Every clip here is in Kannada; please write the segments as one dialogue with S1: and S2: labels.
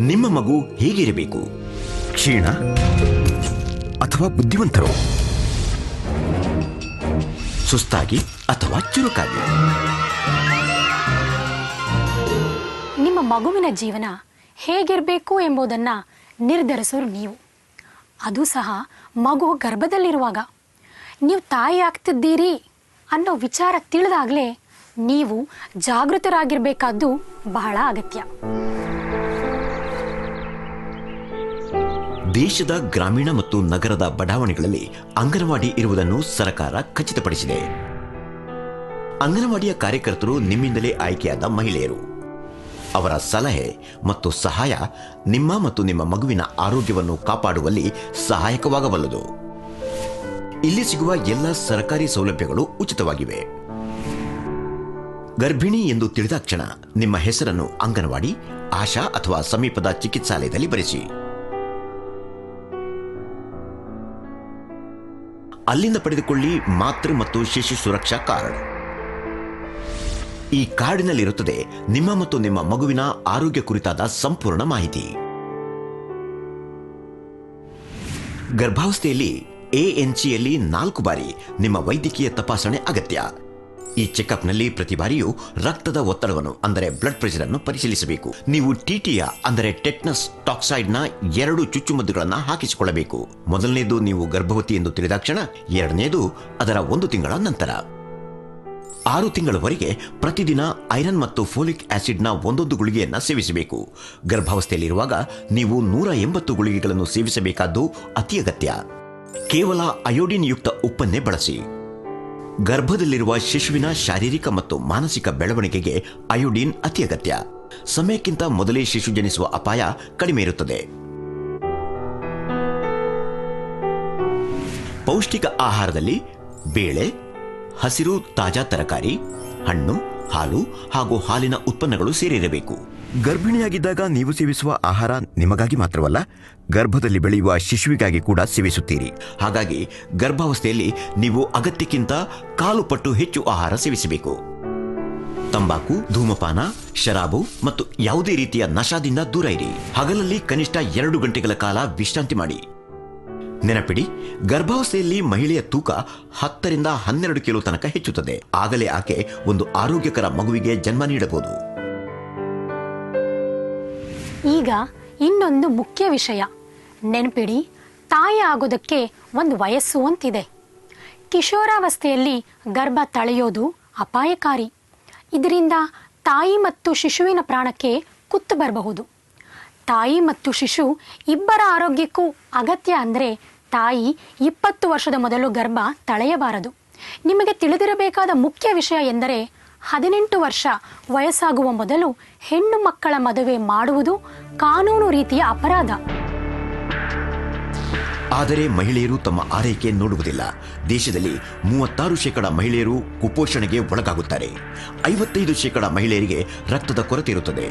S1: ನಿಮ್ಮ ಮಗು ಹೇಗಿರಬೇಕು? ಕ್ಷೀಣ ಅಥವಾ ಬುದ್ಧಿವಂತರು? ಸುಸ್ತಾಗಿ ಅಥವಾ ಚುರುಕಾಗಿ?
S2: ನಿಮ್ಮ ಮಗುವಿನ ಜೀವನ ಹೇಗಿರಬೇಕು ಎಂಬುದನ್ನು ನಿರ್ಧರಿಸೋರು ನೀವು. ಅದು ಸಹ ಮಗು ಗರ್ಭದಲ್ಲಿರುವಾಗ. ನೀವು ತಾಯಿ ಆಗ್ತಿದ್ದೀರಿ ಅನ್ನೋ ವಿಚಾರ ತಿಳಿದಾಗಲೇ ನೀವು ಜಾಗೃತರಾಗಿರಬೇಕಾದ್ದು ಬಹಳ ಅಗತ್ಯ.
S1: ದೇಶದ ಗ್ರಾಮೀಣ ಮತ್ತು ನಗರದ ಬಡಾವಣೆಗಳಲ್ಲಿ ಅಂಗನವಾಡಿ ಇರುವುದನ್ನು ಸರ್ಕಾರ ಖಚಿತಪಡಿಸಿದೆ. ಅಂಗನವಾಡಿಯ ಕಾರ್ಯಕರ್ತರು ನಿಮ್ಮಿಂದಲೇ ಆಯ್ಕೆಯಾದ ಮಹಿಳೆಯರು. ಅವರ ಸಲಹೆ ಮತ್ತು ಸಹಾಯ ನಿಮ್ಮ ಮತ್ತು ನಿಮ್ಮ ಮಗುವಿನ ಆರೋಗ್ಯವನ್ನು ಕಾಪಾಡುವಲ್ಲಿ ಸಹಾಯಕವಾಗಬಲ್ಲದು. ಇಲ್ಲಿ ಸಿಗುವ ಎಲ್ಲ ಸರ್ಕಾರಿ ಸೌಲಭ್ಯಗಳು ಉಚಿತವಾಗಿವೆ. ಗರ್ಭಿಣಿ ಎಂದು ತಿಳಿದಾಕ್ಷಣ ನಿಮ್ಮ ಹೆಸರನ್ನು ಅಂಗನವಾಡಿ, ಆಶಾ ಅಥವಾ ಸಮೀಪದ ಚಿಕಿತ್ಸಾಲಯದಲ್ಲಿ ಬರೆಸಿ. ಅಲ್ಲಿಂದ ಪಡೆದುಕೊಳ್ಳಿ ಮಾತೃ ಮತ್ತು ಶಿಶು ಸುರಕ್ಷಾ ಕಾರ್ಡ್. ಈ ಕಾರ್ಡಿನಲ್ಲಿರುತ್ತದೆ ನಿಮ್ಮ ಮತ್ತು ನಿಮ್ಮ ಮಗುವಿನ ಆರೋಗ್ಯ ಕುರಿತಾದ ಸಂಪೂರ್ಣ ಮಾಹಿತಿ. ಗರ್ಭಾವಸ್ಥೆಯಲ್ಲಿ ಎಎನ್ಸಿಯಲ್ಲಿ 4 ಬಾರಿ ನಿಮ್ಮ ವೈದ್ಯಕೀಯ ತಪಾಸಣೆ ಅಗತ್ಯ. ಈ ಚೆಕಪ್ನಲ್ಲಿ ಪ್ರತಿ ಬಾರಿಯೂ ರಕ್ತದ ಒತ್ತಡವನ್ನು ಅಂದರೆ ಬ್ಲಡ್ ಪ್ರೆಷರ್ ಅನ್ನು ಪರಿಶೀಲಿಸಬೇಕು. ನೀವು ಟಿಟಿಯ ಅಂದರೆ ಟೆಟ್ನಸ್ ಟಾಕ್ಸೈಡ್ನ 2 ಚುಚ್ಚುಮದ್ದುಗಳನ್ನು ಹಾಕಿಸಿಕೊಳ್ಳಬೇಕು. ಮೊದಲನೇದು ನೀವು ಗರ್ಭವತಿ ಎಂದು ತಿಳಿದಾಕ್ಷಣ, ಎರಡನೇದು ಅದರ 1 ತಿಂಗಳ ನಂತರ. 6 ತಿಂಗಳವರೆಗೆ ಪ್ರತಿದಿನ ಐರನ್ ಮತ್ತು ಫೋಲಿಕ್ ಆಸಿಡ್ನ 1 ಗುಳಿಗೆಯನ್ನು ಸೇವಿಸಬೇಕು. ಗರ್ಭಾವಸ್ಥೆಯಲ್ಲಿರುವಾಗ ನೀವು 180 ಗುಳಿಗೆಗಳನ್ನು ಸೇವಿಸಬೇಕಾದ್ದು ಅತಿ ಅಗತ್ಯ. ಕೇವಲ ಅಯೋಡಿನ್ ಯುಕ್ತ ಉಪ್ಪನ್ನೇ ಬಳಸಿ. ಗರ್ಭದಲ್ಲಿರುವ ಶಿಶುವಿನ ಶಾರೀರಿಕ ಮತ್ತು ಮಾನಸಿಕ ಬೆಳವಣಿಗೆಗೆ ಅಯೋಡಿನ್ ಅತಿ ಅಗತ್ಯ. ಸಮಯಕ್ಕಿಂತ ಮೊದಲೇ ಶಿಶು ಜನಿಸುವ ಅಪಾಯ ಕಡಿಮೆ ಇರುತ್ತದೆ. ಪೌಷ್ಟಿಕ ಆಹಾರದಲ್ಲಿ ಬೇಳೆ, ಹಸಿರು ತಾಜಾ ತರಕಾರಿ, ಹಣ್ಣು, ಹಾಲು ಹಾಗೂ ಹಾಲಿನ ಉತ್ಪನ್ನಗಳು ಸೇರಿರಬೇಕು. ಗರ್ಭಿಣಿಯಾಗಿದ್ದಾಗ ನೀವು ಸೇವಿಸುವ ಆಹಾರ ನಿಮಗಾಗಿ ಮಾತ್ರವಲ್ಲ, ಗರ್ಭದಲ್ಲಿ ಬೆಳೆಯುವ ಶಿಶುವಿಗಾಗಿ ಕೂಡ ಸೇವಿಸುತ್ತೀರಿ. ಹಾಗಾಗಿ ಗರ್ಭಾವಸ್ಥೆಯಲ್ಲಿ ನೀವು ಅಗತ್ಯಕ್ಕಿಂತ 1/4 ಪಟ್ಟು ಹೆಚ್ಚು ಆಹಾರ ಸೇವಿಸಬೇಕು. ತಂಬಾಕು, ಧೂಮಪಾನ, ಶರಾಬು ಮತ್ತು ಯಾವುದೇ ರೀತಿಯ ನಶಾದಿಂದ ದೂರ ಇರಿ. ಹಗಲಲ್ಲಿ ಕನಿಷ್ಠ 2 ಗಂಟೆಗಳ ಕಾಲ ವಿಶ್ರಾಂತಿ ಮಾಡಿ. ನೆನಪಿಡಿ, ಗರ್ಭಾವಸ್ಥೆಯಲ್ಲಿ ಮಹಿಳೆಯ ತೂಕ 10 ರಿಂದ 12 ಕಿಲೋ ತನಕ ಹೆಚ್ಚುತ್ತದೆ. ಆಗಲೇ ಆಕೆ ಒಂದು ಆರೋಗ್ಯಕರ ಮಗುವಿಗೆ ಜನ್ಮ ನೀಡಬಹುದು.
S2: ಈಗ ಇನ್ನೊಂದು ಮುಖ್ಯ ವಿಷಯ ನೆನಪಿಡಿ, ತಾಯಿ ಆಗೋದಕ್ಕೆ ಒಂದು ವಯಸ್ಸು ಅಂತಿದೆ. ಕಿಶೋರಾವಸ್ಥೆಯಲ್ಲಿ ಗರ್ಭ ತಳೆಯೋದು ಅಪಾಯಕಾರಿ. ಇದರಿಂದ ತಾಯಿ ಮತ್ತು ಶಿಶುವಿನ ಪ್ರಾಣಕ್ಕೆ ಕುತ್ತು ಬರಬಹುದು. ತಾಯಿ ಮತ್ತು ಶಿಶು ಇಬ್ಬರ ಆರೋಗ್ಯಕ್ಕೂ ಅಗತ್ಯ ಅಂದರೆ ತಾಯಿ 20 ವರ್ಷದ ಮೊದಲು ಗರ್ಭ ತಳೆಯಬಾರದು. ನಿಮಗೆ ತಿಳಿದಿರಬೇಕಾದ ಮುಖ್ಯ ವಿಷಯ ಎಂದರೆ 18 ವರ್ಷ ವಯಸ್ಸಾಗುವ ಮೊದಲು ಹೆಣ್ಣು ಮಕ್ಕಳ ಮದುವೆ ಮಾಡುವುದು ಕಾನೂನು ರೀತಿಯ ಅಪರಾಧ.
S1: ಆದರೆ ಮಹಿಳೆಯರು ತಮ್ಮ ಆರೈಕೆ ನೋಡುವುದಿಲ್ಲ. ದೇಶದಲ್ಲಿ 36% ಮಹಿಳೆಯರು ಕುಪೋಷಣೆಗೆ ಒಳಗಾಗುತ್ತಾರೆ. 55% ಮಹಿಳೆಯರಿಗೆ ರಕ್ತದ ಕೊರತೆ ಇರುತ್ತದೆ.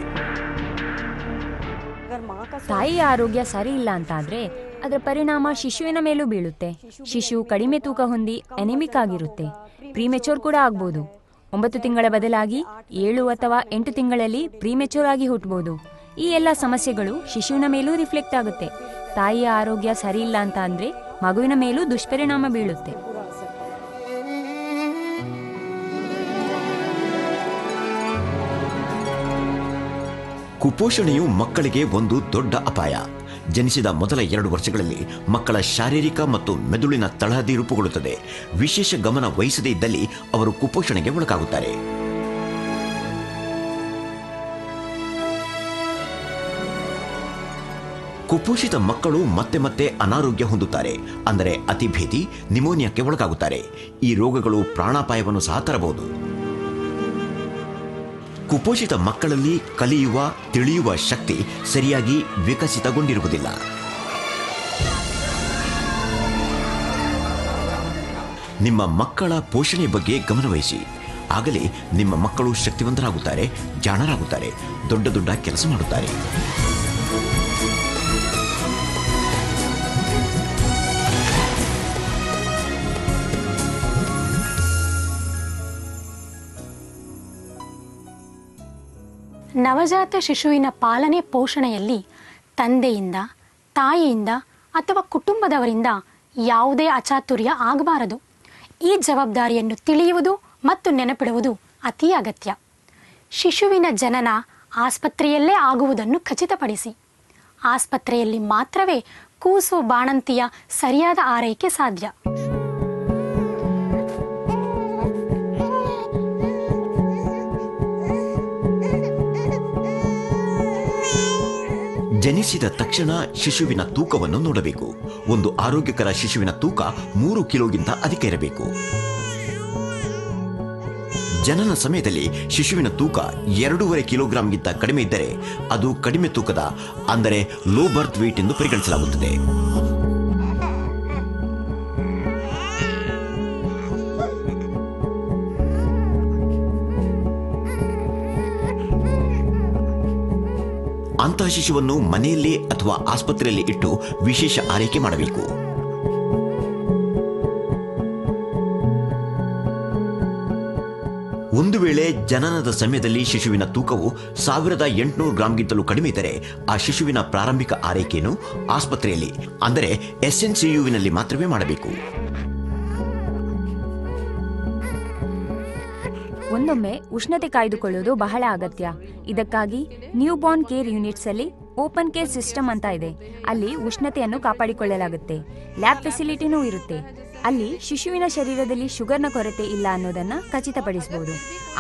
S3: ತಾಯಿಯ ಆರೋಗ್ಯ ಸರಿ ಇಲ್ಲ ಅಂತಾದ್ರೆ ಅದರ ಪರಿಣಾಮ ಶಿಶುವಿನ ಮೇಲೂ ಬೀಳುತ್ತೆ. ಶಿಶು ಕಡಿಮೆ ತೂಕ ಹೊಂದಿ ಅನೆಮಿಕ್ ಆಗಿರುತ್ತೆ. ಪ್ರೀಮೆಚೂರ್ ಕೂಡ ಆಗ್ಬೋದು. 9 ತಿಂಗಳ ಬದಲಾಗಿ 7 ಅಥವಾ 8 ತಿಂಗಳಲ್ಲಿ ಪ್ರೀಮೆಚೂರ್ ಆಗಿ ಹುಟ್ಟಬಹುದು. ಈ ಎಲ್ಲ ಸಮಸ್ಯೆಗಳು ಶಿಶುವಿನ ಮೇಲೂ ರಿಫ್ಲೆಕ್ಟ್ ಆಗುತ್ತೆ. ತಾಯಿಯ ಆರೋಗ್ಯ ಸರಿ ಇಲ್ಲ ಅಂತ ಅಂದ್ರೆ ಮಗುವಿನ ಮೇಲೂ ದುಷ್ಪರಿಣಾಮ ಬೀಳುತ್ತೆ.
S1: ಕುಪೋಷಣೆಯು ಮಕ್ಕಳಿಗೆ ಒಂದು ದೊಡ್ಡ ಅಪಾಯ. ಜನಿಸಿದ ಮೊದಲ 2 ವರ್ಷಗಳಲ್ಲಿ ಮಕ್ಕಳ ಶಾರೀರಿಕ ಮತ್ತು ಮೆದುಳಿನ ತಳಹದಿ ರೂಪುಗೊಳ್ಳುತ್ತದೆ. ವಿಶೇಷ ಗಮನ ವಹಿಸದೇ ಇದ್ದಲ್ಲಿ ಅವರು ಕುಪೋಷಣೆಗೆ ಒಳಗಾಗುತ್ತಾರೆ. ಕುಪೋಷಿತ ಮಕ್ಕಳು ಮತ್ತೆ ಮತ್ತೆ ಅನಾರೋಗ್ಯ ಹೊಂದುತ್ತಾರೆ. ಅಂದರೆ ಅತಿಭೇದಿ, ನಿಮೋನಿಯಾಕ್ಕೆ ಒಳಗಾಗುತ್ತಾರೆ. ಈ ರೋಗಗಳು ಪ್ರಾಣಾಪಾಯವನ್ನು ಸಹ ತರಬಹುದು. ಕುಪೋಷಿತ ಮಕ್ಕಳಲ್ಲಿ ಕಲಿಯುವ, ತಿಳಿಯುವ ಶಕ್ತಿ ಸರಿಯಾಗಿ ವಿಕಸಿತಗೊಂಡಿರುವುದಿಲ್ಲ. ನಿಮ್ಮ ಮಕ್ಕಳ ಪೋಷಣೆ ಬಗ್ಗೆ ಗಮನವಹಿಸಿ. ಆಗಲೇ ನಿಮ್ಮ ಮಕ್ಕಳು ಶಕ್ತಿವಂತರಾಗುತ್ತಾರೆ, ಜಾಣರಾಗುತ್ತಾರೆ, ದೊಡ್ಡ ದೊಡ್ಡ ಕೆಲಸ ಮಾಡುತ್ತಾರೆ.
S2: ನವಜಾತ ಶಿಶುವಿನ ಪಾಲನೆ ಪೋಷಣೆಯಲ್ಲಿ ತಂದೆಯಿಂದ, ತಾಯಿಯಿಂದ ಅಥವಾ ಕುಟುಂಬದವರಿಂದ ಯಾವುದೇ ಅಚಾತುರ್ಯ ಆಗಬಾರದು. ಈ ಜವಾಬ್ದಾರಿಯನ್ನು ತಿಳಿಯುವುದು ಮತ್ತು ನೆನಪಿಡುವುದು ಅತಿ ಅಗತ್ಯ. ಶಿಶುವಿನ ಜನನ ಆಸ್ಪತ್ರೆಯಲ್ಲೇ ಆಗುವುದನ್ನು ಖಚಿತಪಡಿಸಿ. ಆಸ್ಪತ್ರೆಯಲ್ಲಿ ಮಾತ್ರವೇ ಕೂಸು ಬಾಣಂತಿಯ ಸರಿಯಾದ ಆರೈಕೆ ಸಾಧ್ಯ.
S1: ಜನಿಸಿದ ತಕ್ಷಣ ಶಿಶುವಿನ ತೂಕವನ್ನು ನೋಡಬೇಕು. ಒಂದು ಆರೋಗ್ಯಕರ ಶಿಶುವಿನ ತೂಕ 3 ಕಿಲೋಗಿಂತ ಅಧಿಕ ಇರಬೇಕು. ಜನನ ಸಮಯದಲ್ಲಿ ಶಿಶುವಿನ ತೂಕ 2.5 ಕಿಲೋಗ್ರಾಂಗಿಂತ ಕಡಿಮೆ ಇದ್ದರೆ ಅದು ಕಡಿಮೆ ತೂಕದ ಅಂದರೆ ಲೋ ಬರ್ತ್ ವೇಟ್ ಎಂದು ಪರಿಗಣಿಸಲಾಗುತ್ತದೆ. ಅಂತಹ ಶಿಶುವನ್ನು ಮನೆಯಲ್ಲೇ ಅಥವಾ ಆಸ್ಪತ್ರೆಯಲ್ಲಿ ಇಟ್ಟು ವಿಶೇಷ ಆರೈಕೆ ಮಾಡಬೇಕು. ಒಂದು ವೇಳೆ ಜನನದ ಸಮಯದಲ್ಲಿ ಶಿಶುವಿನ ತೂಕವು 1800 ಗ್ರಾಂಗಿಂತಲೂ ಕಡಿಮೆ ಇದ್ದರೆ ಆ ಶಿಶುವಿನ ಪ್ರಾರಂಭಿಕ ಆರೈಕೆಯನ್ನು ಆಸ್ಪತ್ರೆಯಲ್ಲಿ ಅಂದರೆ SNCUವಿನಲ್ಲಿ ಮಾತ್ರವೇ ಮಾಡಬೇಕು.
S3: ಒಂದೊಮ್ಮೆ ಉಷ್ಣತೆ ಕಾಯ್ದುಕೊಳ್ಳುವುದು ಬಹಳ ಅಗತ್ಯ. ಇದಕ್ಕಾಗಿ ನ್ಯೂ ಬಾರ್ನ್ ಕೇರ್ ಯೂನಿಟ್ಸ್ ಅಲ್ಲಿ ಓಪನ್ ಕೇರ್ ಸಿಸ್ಟಮ್ ಅಂತ ಇದೆ. ಅಲ್ಲಿ ಉಷ್ಣತೆಯನ್ನು ಕಾಪಾಡಿಕೊಳ್ಳಲಾಗುತ್ತೆ. ಲ್ಯಾಬ್ ಫೆಸಿಲಿಟಿನೂ ಇರುತ್ತೆ. ಅಲ್ಲಿ ಶಿಶುವಿನ ಶರೀರದಲ್ಲಿ ಶುಗರ್ನ ಕೊರತೆ ಇಲ್ಲ ಅನ್ನೋದನ್ನ ಖಚಿತಪಡಿಸಬಹುದು.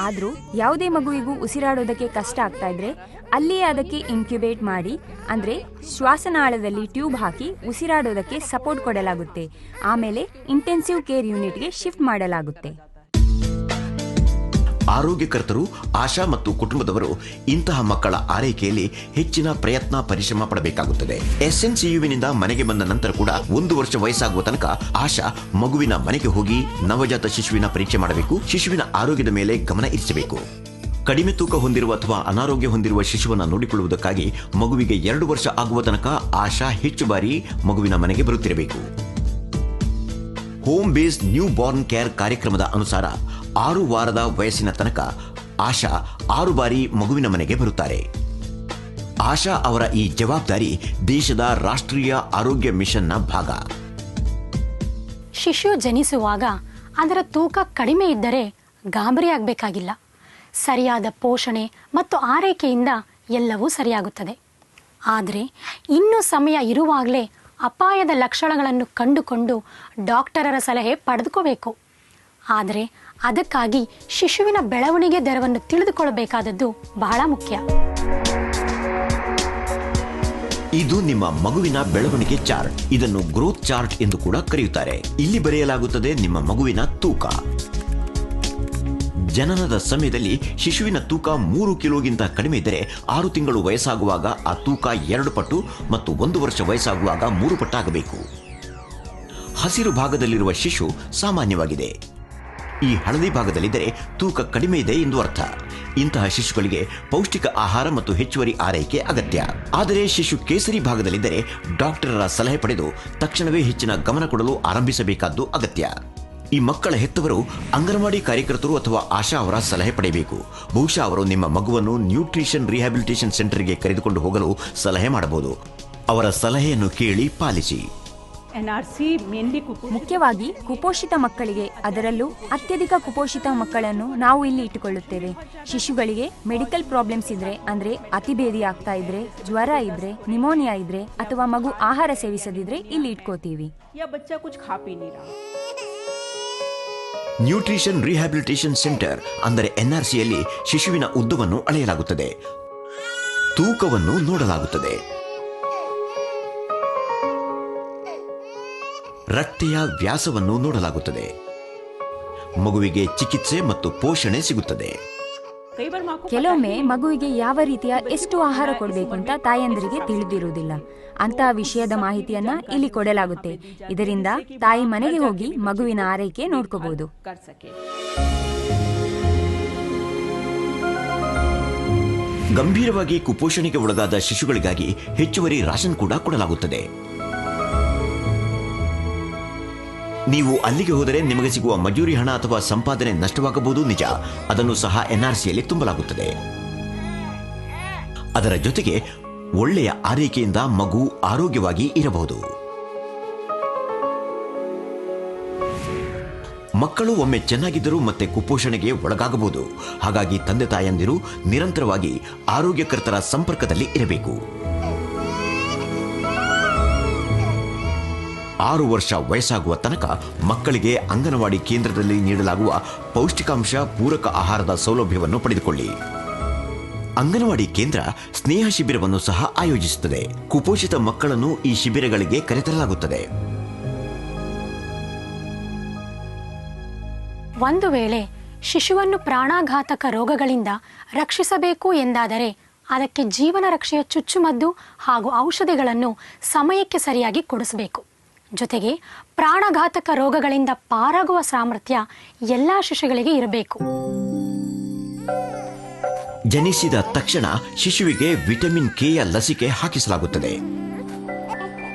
S3: ಆದ್ರೂ ಯಾವುದೇ ಮಗುವಿಗೂ ಉಸಿರಾಡೋದಕ್ಕೆ ಕಷ್ಟ ಆಗ್ತಾ ಇದ್ರೆ ಅಲ್ಲಿಯೇ ಅದಕ್ಕೆ ಇನ್ಕ್ಯುಬೇಟ್ ಮಾಡಿ ಅಂದ್ರೆ ಶ್ವಾಸನಾಳದಲ್ಲಿ ಟ್ಯೂಬ್ ಹಾಕಿ ಉಸಿರಾಡೋದಕ್ಕೆ ಸಪೋರ್ಟ್ ಕೊಡಲಾಗುತ್ತೆ. ಆಮೇಲೆ ಇಂಟೆನ್ಸಿವ್ ಕೇರ್ ಯೂನಿಟ್ಗೆ ಶಿಫ್ಟ್ ಮಾಡಲಾಗುತ್ತೆ.
S1: ಆರೋಗ್ಯಕರ್ತರು, ಆಶಾ ಮತ್ತು ಕುಟುಂಬದವರು ಇಂತಹ ಮಕ್ಕಳ ಆರೈಕೆಯಲ್ಲಿ ಹೆಚ್ಚಿನ ಪ್ರಯತ್ನ ಪರಿಶ್ರಮ ಪಡಬೇಕಾಗುತ್ತದೆ. SNCUವಿನಿಂದ ಮನೆಗೆ ಬಂದ ನಂತರ ಕೂಡ 1 ವರ್ಷ ವಯಸ್ಸಾಗುವ ತನಕ ಆಶಾ ಮಗುವಿನ ಮನೆಗೆ ಹೋಗಿ ನವಜಾತ ಶಿಶುವಿನ ಪರೀಕ್ಷೆ ಮಾಡಬೇಕು. ಶಿಶುವಿನ ಆರೋಗ್ಯದ ಮೇಲೆ ಗಮನ ಇರಿಸಬೇಕು. ಕಡಿಮೆ ತೂಕ ಹೊಂದಿರುವ ಅಥವಾ ಅನಾರೋಗ್ಯ ಹೊಂದಿರುವ ಶಿಶುವನ್ನು ನೋಡಿಕೊಳ್ಳುವುದಕ್ಕಾಗಿ ಮಗುವಿಗೆ 2 ವರ್ಷ ಆಗುವ ತನಕ ಆಶಾ ಹೆಚ್ಚು ಬಾರಿ ಮಗುವಿನ ಮನೆಗೆ ಬರುತ್ತಿರಬೇಕು. Home based new born care ಕಾರ್ಯಕ್ರಮದ ಅನುಸಾರ 6 ವಾರದ ವಯಸ್ಸಿನ ತನಕ ಆಶಾ 6 ಬಾರಿ ಮಗುವಿನ ಮನೆಗೆ ಬರುತ್ತಾರೆ. ಆಶಾ ಅವರ ಈ ಜವಾಬ್ದಾರಿ ದೇಶದ ರಾಷ್ಟ್ರೀಯ ಆರೋಗ್ಯ ಮಿಷನ್ನ ಭಾಗ.
S2: ಶಿಶು ಜನಿಸುವಾಗ ಅದರ ತೂಕ ಕಡಿಮೆ ಇದ್ದರೆ ಗಾಬರಿ ಆಗಬೇಕಾಗಿಲ್ಲ. ಸರಿಯಾದ ಪೋಷಣೆ ಮತ್ತು ಆರೈಕೆಯಿಂದ ಎಲ್ಲವೂ ಸರಿಯಾಗುತ್ತದೆ. ಆದರೆ ಇನ್ನೂ ಸಮಯ ಇರುವಾಗಲೇ ಅಪಾಯದ ಲಕ್ಷಣಗಳನ್ನು ಕಂಡುಕೊಂಡು ಡಾಕ್ಟರರ ಸಲಹೆ ಪಡೆದುಕೋಬೇಕು. ಆದರೆ ಅದಕ್ಕಾಗಿ ಶಿಶುವಿನ ಬೆಳವಣಿಗೆ ದರವನ್ನು ತಿಳಿದುಕೊಳ್ಳಬೇಕಾದದ್ದು ಬಹಳ ಮುಖ್ಯ.
S1: ಇದು ನಿಮ್ಮ ಮಗುವಿನ ಬೆಳವಣಿಗೆ ಚಾರ್ಟ್. ಇದನ್ನು ಗ್ರೋತ್ ಚಾರ್ಟ್ ಎಂದು ಕೂಡ ಕರೆಯುತ್ತಾರೆ. ಇಲ್ಲಿ ಬರೆಯಲಾಗುತ್ತದೆ ನಿಮ್ಮ ಮಗುವಿನ ತೂಕ. ಜನನದ ಸಮಯದಲ್ಲಿ ಶಿಶುವಿನ ತೂಕ 3 ಕಿಲೋಗಿಂತ ಕಡಿಮೆ ಇದ್ದರೆ 6 ತಿಂಗಳು ವಯಸ್ಸಾಗುವಾಗ ಆ ತೂಕ 2 ಪಟ್ಟು ಮತ್ತು 1 ವರ್ಷ ವಯಸ್ಸಾಗುವಾಗ 3 ಪಟ್ಟಾಗಬೇಕು. ಹಸಿರು ಭಾಗದಲ್ಲಿರುವ ಶಿಶು ಸಾಮಾನ್ಯವಾಗಿದೆ. ಈ ಹಳದಿ ಭಾಗದಲ್ಲಿದ್ದರೆ ತೂಕ ಕಡಿಮೆ ಇದೆ ಎಂದು ಅರ್ಥ. ಇಂತಹ ಶಿಶುಗಳಿಗೆ ಪೌಷ್ಟಿಕ ಆಹಾರ ಮತ್ತು ಹೆಚ್ಚುವರಿ ಆರೈಕೆ ಅಗತ್ಯ. ಆದರೆ ಶಿಶು ಕೇಸರಿ ಭಾಗದಲ್ಲಿದ್ದರೆ ಡಾಕ್ಟರರ ಸಲಹೆ ಪಡೆದು ತಕ್ಷಣವೇ ಹೆಚ್ಚಿನ ಗಮನ ಕೊಡಲು ಆರಂಭಿಸಬೇಕಾದ್ದು ಅಗತ್ಯ. ಈ ಮಕ್ಕಳ ಹೆತ್ತವರು ಅಂಗನವಾಡಿ ಕಾರ್ಯಕರ್ತರು ಅಥವಾ ಆಶಾ ಅವರ ಸಲಹೆ ಪಡೆಯಬೇಕು. ಬಹುಶಃ ಅವರು ನಿಮ್ಮ ಮಗುವನ್ನು ನ್ಯೂಟ್ರಿಷನ್ ರಿಹ್ಯಾಬಿಲಿಟೇಷನ್ ಸೆಂಟರ್ಗೆ ಕರೆದುಕೊಂಡು ಹೋಗಲು ಸಲಹೆ ಮಾಡಬಹುದು. ಅವರ ಸಲಹೆಯನ್ನು ಕೇಳಿ ಪಾಲಿಸಿ.
S3: ಮುಖ್ಯವಾಗಿ ಕುಪೋಷಿತ ಮಕ್ಕಳಿಗೆ, ಅದರಲ್ಲೂ ಅತ್ಯಧಿಕ ಕುಪೋಷಿತ ಮಕ್ಕಳನ್ನು ನಾವು ಇಲ್ಲಿ ಇಟ್ಟುಕೊಳ್ಳುತ್ತೇವೆ. ಶಿಶುಗಳಿಗೆ ಮೆಡಿಕಲ್ ಪ್ರಾಬ್ಲಮ್ಸ್ ಇದ್ರೆ ಅಂದ್ರೆ ಅತಿಭೇದಿ ಆಗ್ತಾ ಇದ್ರೆ, ಜ್ವರ ಇದ್ರೆ, ನಿಮೋನಿಯಾ ಇದ್ರೆ ಅಥವಾ ಮಗು ಆಹಾರ ಸೇವಿಸದಿದ್ರೆ ಇಲ್ಲಿ ಇಟ್ಕೋತೀವಿ.
S1: ನ್ಯೂಟ್ರಿಷನ್ ರಿಹ್ಯಾಬಿಲಿಟೇಷನ್ ಸೆಂಟರ್ ಅಂದರೆ NRCಯಲ್ಲಿ ಶಿಶುವಿನ ಉದ್ದವನ್ನು ಅಳೆಯಲಾಗುತ್ತದೆ, ತೂಕವನ್ನು ನೋಡಲಾಗುತ್ತದೆ, ರಕ್ತೆಯ ವ್ಯಾಸವನ್ನು ನೋಡಲಾಗುತ್ತದೆ, ಮಗುವಿಗೆ ಚಿಕಿತ್ಸೆ ಮತ್ತು ಪೋಷಣೆ ಸಿಗುತ್ತದೆ.
S3: ಕೆಲವೊಮ್ಮೆ ಮಗುವಿಗೆ ಯಾವ ರೀತಿಯ ಎಷ್ಟು ಆಹಾರ ಕೊಡಬೇಕು ಅಂತ ತಾಯಂದಿರಿಗೆ ತಿಳಿದಿರುವುದಿಲ್ಲ. ಅಂತಹ ವಿಷಯದ ಮಾಹಿತಿಯನ್ನ ಇಲ್ಲಿ ಕೊಡಲಾಗುತ್ತೆ. ಇದರಿಂದ ತಾಯಿ ಮನೆಗೆ ಹೋಗಿ ಮಗುವಿನ ಆರೈಕೆ ನೋಡ್ಕೋಬಹುದು.
S1: ಗಂಭೀರವಾಗಿ ಕುಪೋಷಣೆಗೆ ಒಳಗಾದ ಶಿಶುಗಳಿಗಾಗಿ ಹೆಚ್ಚುವರಿ ರಾಷನ್ ಕೂಡ ಕೊಡಲಾಗುತ್ತದೆ. ನೀವು ಅಲ್ಲಿಗೆ ಹೋದರೆ ನಿಮಗೆ ಸಿಗುವ ಮಜೂರಿ ಹಣ ಅಥವಾ ಸಂಪಾದನೆ ನಷ್ಟವಾಗಬಹುದು, ನಿಜ. ಅದನ್ನು ಸಹ NRCಯಲ್ಲಿ ತುಂಬಲಾಗುತ್ತದೆ. ಅದರ ಜೊತೆಗೆ ಒಳ್ಳೆಯ ಆರೈಕೆಯಿಂದ ಮಗು ಆರೋಗ್ಯವಾಗಿ ಇರಬಹುದು. ಮಕ್ಕಳು ಒಮ್ಮೆ ಚೆನ್ನಾಗಿದ್ದರೂ ಮತ್ತೆ ಕುಪೋಷಣೆಗೆ ಒಳಗಾಗಬಹುದು. ಹಾಗಾಗಿ ತಂದೆ ತಾಯಂದಿರು ನಿರಂತರವಾಗಿ ಆರೋಗ್ಯಕರ್ತರ ಸಂಪರ್ಕದಲ್ಲಿ ಇರಬೇಕು. 6 ವರ್ಷ ವಯಸ್ಸಾಗುವ ತನಕ ಮಕ್ಕಳಿಗೆ ಅಂಗನವಾಡಿ ಕೇಂದ್ರದಲ್ಲಿ ನೀಡಲಾಗುವ ಪೌಷ್ಟಿಕಾಂಶ ಪೂರಕ ಆಹಾರದ ಸೌಲಭ್ಯವನ್ನು ಪಡೆದುಕೊಳ್ಳಿ. ಅಂಗನವಾಡಿ ಕೇಂದ್ರ ಸ್ನೇಹ ಶಿಬಿರವನ್ನು ಸಹ ಆಯೋಜಿಸುತ್ತದೆ. ಕುಪೋಷಿತ ಮಕ್ಕಳನ್ನು ಈ ಶಿಬಿರಗಳಿಗೆ ಕರೆತರಲಾಗುತ್ತದೆ.
S2: ಒಂದು ವೇಳೆ ಶಿಶುವನ್ನು ಪ್ರಾಣಾಘಾತಕ ರೋಗಗಳಿಂದ ರಕ್ಷಿಸಬೇಕು ಎಂದಾದರೆ ಅದಕ್ಕೆ ಜೀವನ ರಕ್ಷೆಯ ಚುಚ್ಚುಮದ್ದು ಹಾಗೂ ಔಷಧಿಗಳನ್ನು ಸಮಯಕ್ಕೆ ಸರಿಯಾಗಿ ಕೊಡಿಸಬೇಕು. ಜೊತೆಗೆ ಪ್ರಾಣಘಾತಕ ರೋಗಗಳಿಂದ ಪಾರಾಗುವ ಸಾಮರ್ಥ್ಯ ಎಲ್ಲ ಶಿಶುಗಳಿಗೆ ಇರಬೇಕು.
S1: ಜನಿಸಿದ ತಕ್ಷಣ ಶಿಶುವಿಗೆ ವಿಟಮಿನ್ ಕೆಯ ಲಸಿಕೆ ಹಾಕಿಸಲಾಗುತ್ತದೆ.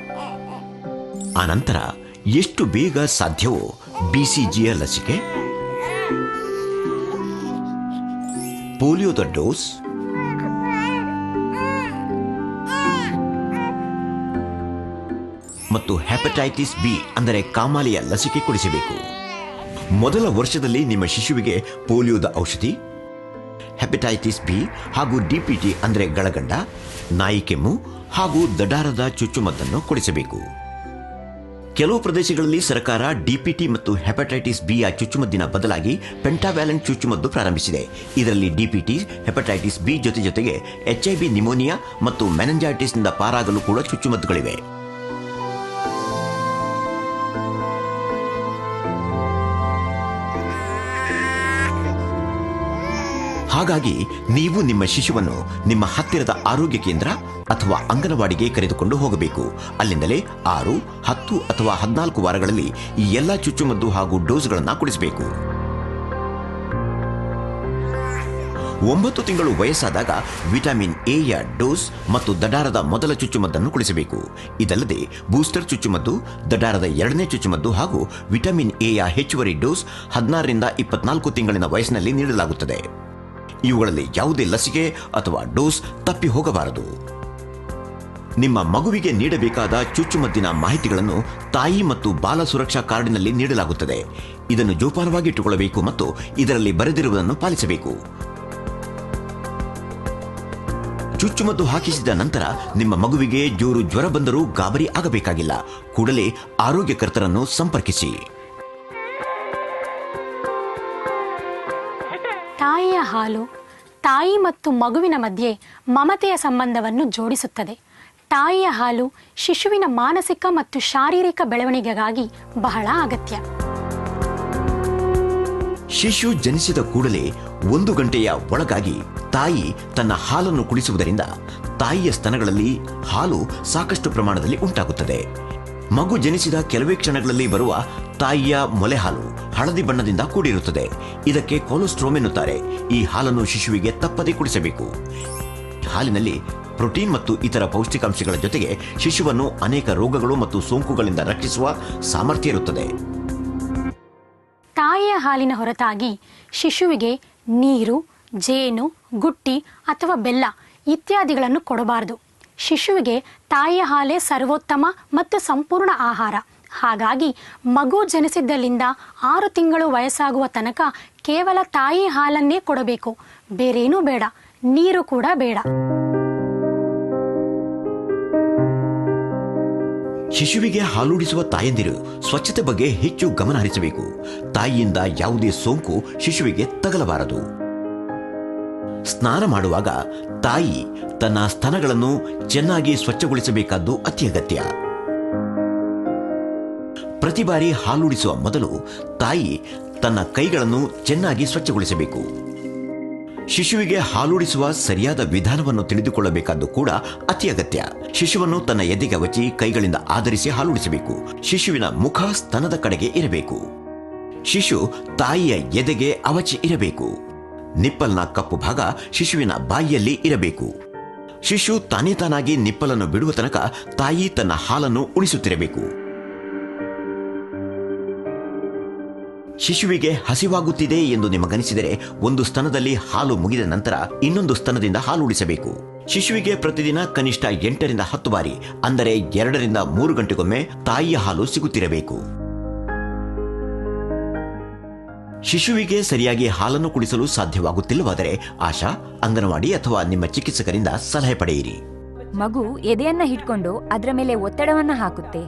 S1: ಆನಂತರ ಎಷ್ಟು ಬೇಗ ಸಾಧ್ಯವೋ ಬಿಸಿಜಿಯ ಲಸಿಕೆ, ಪೋಲಿಯೋದ ಡೋಸ್, ಮತ್ತು ಹೆಪಟೈಟಿಸ್ ಬಿ ಅಂದರೆ ಕಾಮಾಲೆಯ ಲಸಿಕೆ ಕೊಡಿಸಬೇಕು. ಮೊದಲ ವರ್ಷದಲ್ಲಿ ನಿಮ್ಮ ಶಿಶುವಿಗೆ ಪೋಲಿಯೋದ ಔಷಧಿ, ಹೆಪಟೈಟಿಸ್ ಬಿ ಹಾಗೂ ಡಿಪಿಟಿ ಅಂದರೆ ಗಳಗಂಡ, ನಾಯಿ ಕೆಮ್ಮು ಹಾಗೂ ದಡಾರದ ಚುಚ್ಚುಮದ್ದನ್ನು ಕೊಡಿಸಬೇಕು. ಕೆಲವು ಪ್ರದೇಶಗಳಲ್ಲಿ ಸರ್ಕಾರ ಡಿಪಿಟಿ ಮತ್ತು ಹೆಪಟೈಟಿಸ್ ಬಿಯ ಚುಚ್ಚುಮದ್ದಿನ ಬದಲಾಗಿ ಪೆಂಟಾವ್ಯಾಲೆಂಟ್ ಚುಚ್ಚುಮದ್ದು ಪ್ರಾರಂಭಿಸಿದೆ. ಇದರಲ್ಲಿ ಡಿಪಿಟಿ, ಹೆಪಟೈಟಿಸ್ ಬಿ ಜೊತೆಗೆ HIV, ನಿಮೋನಿಯಾ ಮತ್ತು ಮೆನಂಜೈಟಿಸ್ನಿಂದ ಪಾರಾಗಲು ಕೂಡ ಚುಚ್ಚುಮದ್ದುಗಳಿವೆ. ಹಾಗಾಗಿ ನೀವು ನಿಮ್ಮ ಶಿಶುವನ್ನು ನಿಮ್ಮ ಹತ್ತಿರದ ಆರೋಗ್ಯ ಕೇಂದ್ರ ಅಥವಾ ಅಂಗನವಾಡಿಗೆ ಕರೆದುಕೊಂಡು ಹೋಗಬೇಕು. ಅಲ್ಲಿಂದಲೇ 6, 10 ಅಥವಾ 14 ವಾರಗಳಲ್ಲಿ ಈ ಎಲ್ಲ ಚುಚ್ಚುಮದ್ದು ಹಾಗೂ ಡೋಸ್ಗಳನ್ನು ಕೊಡಿಸಬೇಕು. 9 ತಿಂಗಳು ವಯಸ್ಸಾದಾಗ ವಿಟಮಿನ್ ಎಯ ಡೋಸ್ ಮತ್ತು ದಡಾರದ ಮೊದಲ ಚುಚ್ಚುಮದ್ದನ್ನು ಕೊಡಿಸಬೇಕು. ಇದಲ್ಲದೆ ಬೂಸ್ಟರ್ ಚುಚ್ಚುಮದ್ದು, ದಡಾರದ 2ನೇ ಚುಚ್ಚುಮದ್ದು ಹಾಗೂ ವಿಟಮಿನ್ ಎಯ ಹೆಚ್ಚುವರಿ ಡೋಸ್ 16ರಿಂದ 24 ತಿಂಗಳಿನ ವಯಸ್ಸಿನಲ್ಲಿ ನೀಡಲಾಗುತ್ತದೆ. ಇವುಗಳಲ್ಲಿ ಯಾವುದೇ ಲಸಿಕೆ ಅಥವಾ ಡೋಸ್ ತಪ್ಪಿ ಹೋಗಬಾರದು. ನಿಮ್ಮ ಮಗುವಿಗೆ ನೀಡಬೇಕಾದ ಚುಚ್ಚುಮದ್ದಿನ ಮಾಹಿತಿಗಳನ್ನು ತಾಯಿ ಮತ್ತು ಬಾಲ ಸುರಕ್ಷಾ ಕಾರ್ಡಿನಲ್ಲಿ ನೀಡಲಾಗುತ್ತದೆ. ಇದನ್ನು ಜೋಪಾನವಾಗಿ ಇಟ್ಟುಕೊಳ್ಳಬೇಕು ಮತ್ತು ಇದರಲ್ಲಿ ಬರೆದಿರುವುದನ್ನು ಪಾಲಿಸಬೇಕು. ಚುಚ್ಚುಮದ್ದು ಹಾಕಿಸಿದ ನಂತರ ನಿಮ್ಮ ಮಗುವಿಗೆ ಜೋರು ಜ್ವರ ಬಂದರೂ ಗಾಬರಿ ಆಗಬೇಕಾಗಿಲ್ಲ. ಕೂಡಲೇ ಆರೋಗ್ಯಕರ್ತರನ್ನು ಸಂಪರ್ಕಿಸಿ.
S2: ತಾಯಿಯ ಹಾಲು ತಾಯಿ ಮತ್ತು ಮಗುವಿನ ಮಧ್ಯೆ ಮಮತೆಯ ಸಂಬಂಧವನ್ನು ಜೋಡಿಸುತ್ತದೆ. ತಾಯಿಯ ಹಾಲು ಶಿಶುವಿನ ಮಾನಸಿಕ ಮತ್ತು ಶಾರೀರಿಕ ಬೆಳವಣಿಗೆಗಾಗಿ ಬಹಳ ಅಗತ್ಯ.
S1: ಶಿಶು ಜನಿಸಿದ ಕೂಡಲೇ 1 ಗಂಟೆಯ ಒಳಗಾಗಿ ತಾಯಿ ತನ್ನ ಹಾಲನ್ನು ಕುಡಿಸುವುದರಿಂದ ತಾಯಿಯ ಸ್ತನಗಳಲ್ಲಿ ಹಾಲು ಸಾಕಷ್ಟು ಪ್ರಮಾಣದಲ್ಲಿ ಉಂಟಾಗುತ್ತದೆ. ಮಗು ಜನಿಸಿದ ಕೆಲವೇ ಕ್ಷಣಗಳಲ್ಲಿ ಬರುವ ತಾಯಿಯ ಮೊಲೆ ಹಾಲು ಹಳದಿ ಬಣ್ಣದಿಂದ ಕೂಡಿರುತ್ತದೆ. ಇದಕ್ಕೆ ಕೊಲೆಸ್ಟ್ರಾಮ್ ಎನ್ನುತ್ತಾರೆ. ಈ ಹಾಲನ್ನು ಶಿಶುವಿಗೆ ತಪ್ಪದೇ ಕುಡಿಸಬೇಕು. ಹಾಲಿನಲ್ಲಿ ಪ್ರೋಟೀನ್ ಮತ್ತು ಇತರ ಪೌಷ್ಟಿಕಾಂಶಗಳ ಜೊತೆಗೆ ಶಿಶುವನ್ನು ಅನೇಕ ರೋಗಗಳು ಮತ್ತು ಸೋಂಕುಗಳಿಂದ ರಕ್ಷಿಸುವ ಸಾಮರ್ಥ್ಯ ಇರುತ್ತದೆ.
S2: ತಾಯಿಯ ಹಾಲಿನ ಹೊರತಾಗಿ ಶಿಶುವಿಗೆ ನೀರು, ಜೇನು, ಗುಟ್ಟಿ ಅಥವಾ ಬೆಲ್ಲ ಇತ್ಯಾದಿಗಳನ್ನು ಕೊಡಬಾರದು. ಶಿಶುವಿಗೆ ತಾಯಿಯ ಹಾಲೇ ಸರ್ವೋತ್ತಮ ಮತ್ತು ಸಂಪೂರ್ಣ ಆಹಾರ. ಹಾಗಾಗಿ ಮಗು ಜನಿಸಿದ್ದಲ್ಲಿಂದ 6 ತಿಂಗಳು ವಯಸ್ಸಾಗುವ ತನಕ ಕೇವಲ ತಾಯಿ ಹಾಲನ್ನೇ ಕೊಡಬೇಕು. ಬೇರೇನೂ ಬೇಡ, ನೀರು ಕೂಡ ಬೇಡ.
S1: ಶಿಶುವಿಗೆ ಹಾಲುಡಿಸುವ ತಾಯಂದಿರು ಸ್ವಚ್ಛತೆ ಬಗ್ಗೆ ಹೆಚ್ಚು ಗಮನ ಹರಿಸಬೇಕು. ತಾಯಿಯಿಂದ ಯಾವುದೇ ಸೋಂಕು ಶಿಶುವಿಗೆ ತಗಲಬಾರದು. ಸ್ನಾನ ಮಾಡುವಾಗ ತಾಯಿ ತನ್ನ ಸ್ತನಗಳನ್ನು ಚೆನ್ನಾಗಿ ಸ್ವಚ್ಛಗೊಳಿಸಬೇಕಾದ್ದು ಅತಿ ಅಗತ್ಯ. ಪ್ರತಿ ಬಾರಿ ಹಾಲುಡಿಸುವ ಮೊದಲು ತಾಯಿ ತನ್ನ ಕೈಗಳನ್ನು ಚೆನ್ನಾಗಿ ಸ್ವಚ್ಛಗೊಳಿಸಬೇಕು. ಶಿಶುವಿಗೆ ಹಾಲುಡಿಸುವ ಸರಿಯಾದ ವಿಧಾನವನ್ನು ತಿಳಿದುಕೊಳ್ಳಬೇಕಾದ್ದು ಕೂಡ ಅತಿ ಅಗತ್ಯ. ಶಿಶುವನ್ನು ತನ್ನ ಎದೆಗೆ ಅವಚಿ ಕೈಗಳಿಂದ ಆಧರಿಸಿ ಹಾಲುಡಿಸಬೇಕು. ಶಿಶುವಿನ ಮುಖ ಸ್ತನದ ಕಡೆಗೆ ಇರಬೇಕು. ಶಿಶು ತಾಯಿಯ ಎದೆಗೆ ಅವಚಿ ಇರಬೇಕು. ನಿಪ್ಪಲ್ನ ಕಪ್ಪು ಭಾಗ ಶಿಶುವಿನ ಬಾಯಿಯಲ್ಲಿ ಇರಬೇಕು. ಶಿಶು ತಾನಾಗಿ ನಿಪ್ಪಲನ್ನು ಬಿಡುವ ತನಕ ತಾಯಿ ತನ್ನ ಹಾಲನ್ನು ಉಣಿಸುತ್ತಿರಬೇಕು. ಶಿಶುವಿಗೆ ಹಸಿವಾಗುತ್ತಿದೆ ಎಂದು ನಿಮಗನಿಸಿದರೆ ಒಂದು ಸ್ತನದಲ್ಲಿ ಹಾಲು ಮುಗಿದ ನಂತರ ಇನ್ನೊಂದು ಸ್ತನದಿಂದ ಹಾಲು ಉಳಿಸಬೇಕು. ಶಿಶುವಿಗೆ ಪ್ರತಿದಿನ ಕನಿಷ್ಠ 8 ರಿಂದ 10 ಬಾರಿ ಅಂದರೆ 2 ರಿಂದ 3 ಗಂಟೆಗೊಮ್ಮೆ ತಾಯಿಯ ಹಾಲು ಸಿಗುತ್ತಿರಬೇಕು. ಶಿಶುವಿಗೆ ಸರಿಯಾಗಿ ಹಾಲನ್ನು ಕುಡಿಸಲು ಸಾಧ್ಯವಾಗುತ್ತಿಲ್ಲವಾದರೆ ಆಶಾ, ಅಂಗನವಾಡಿ ಅಥವಾ ನಿಮ್ಮ ಚಿಕಿತ್ಸಕರಿಂದ ಸಲಹೆ ಪಡೆಯಿರಿ.
S3: ಮಗು ಎದೆಯನ್ನ ಹಿಡ್ಕೊಂಡು ಅದರ ಮೇಲೆ ಒತ್ತಡವನ್ನ ಹಾಕುತ್ತೆ.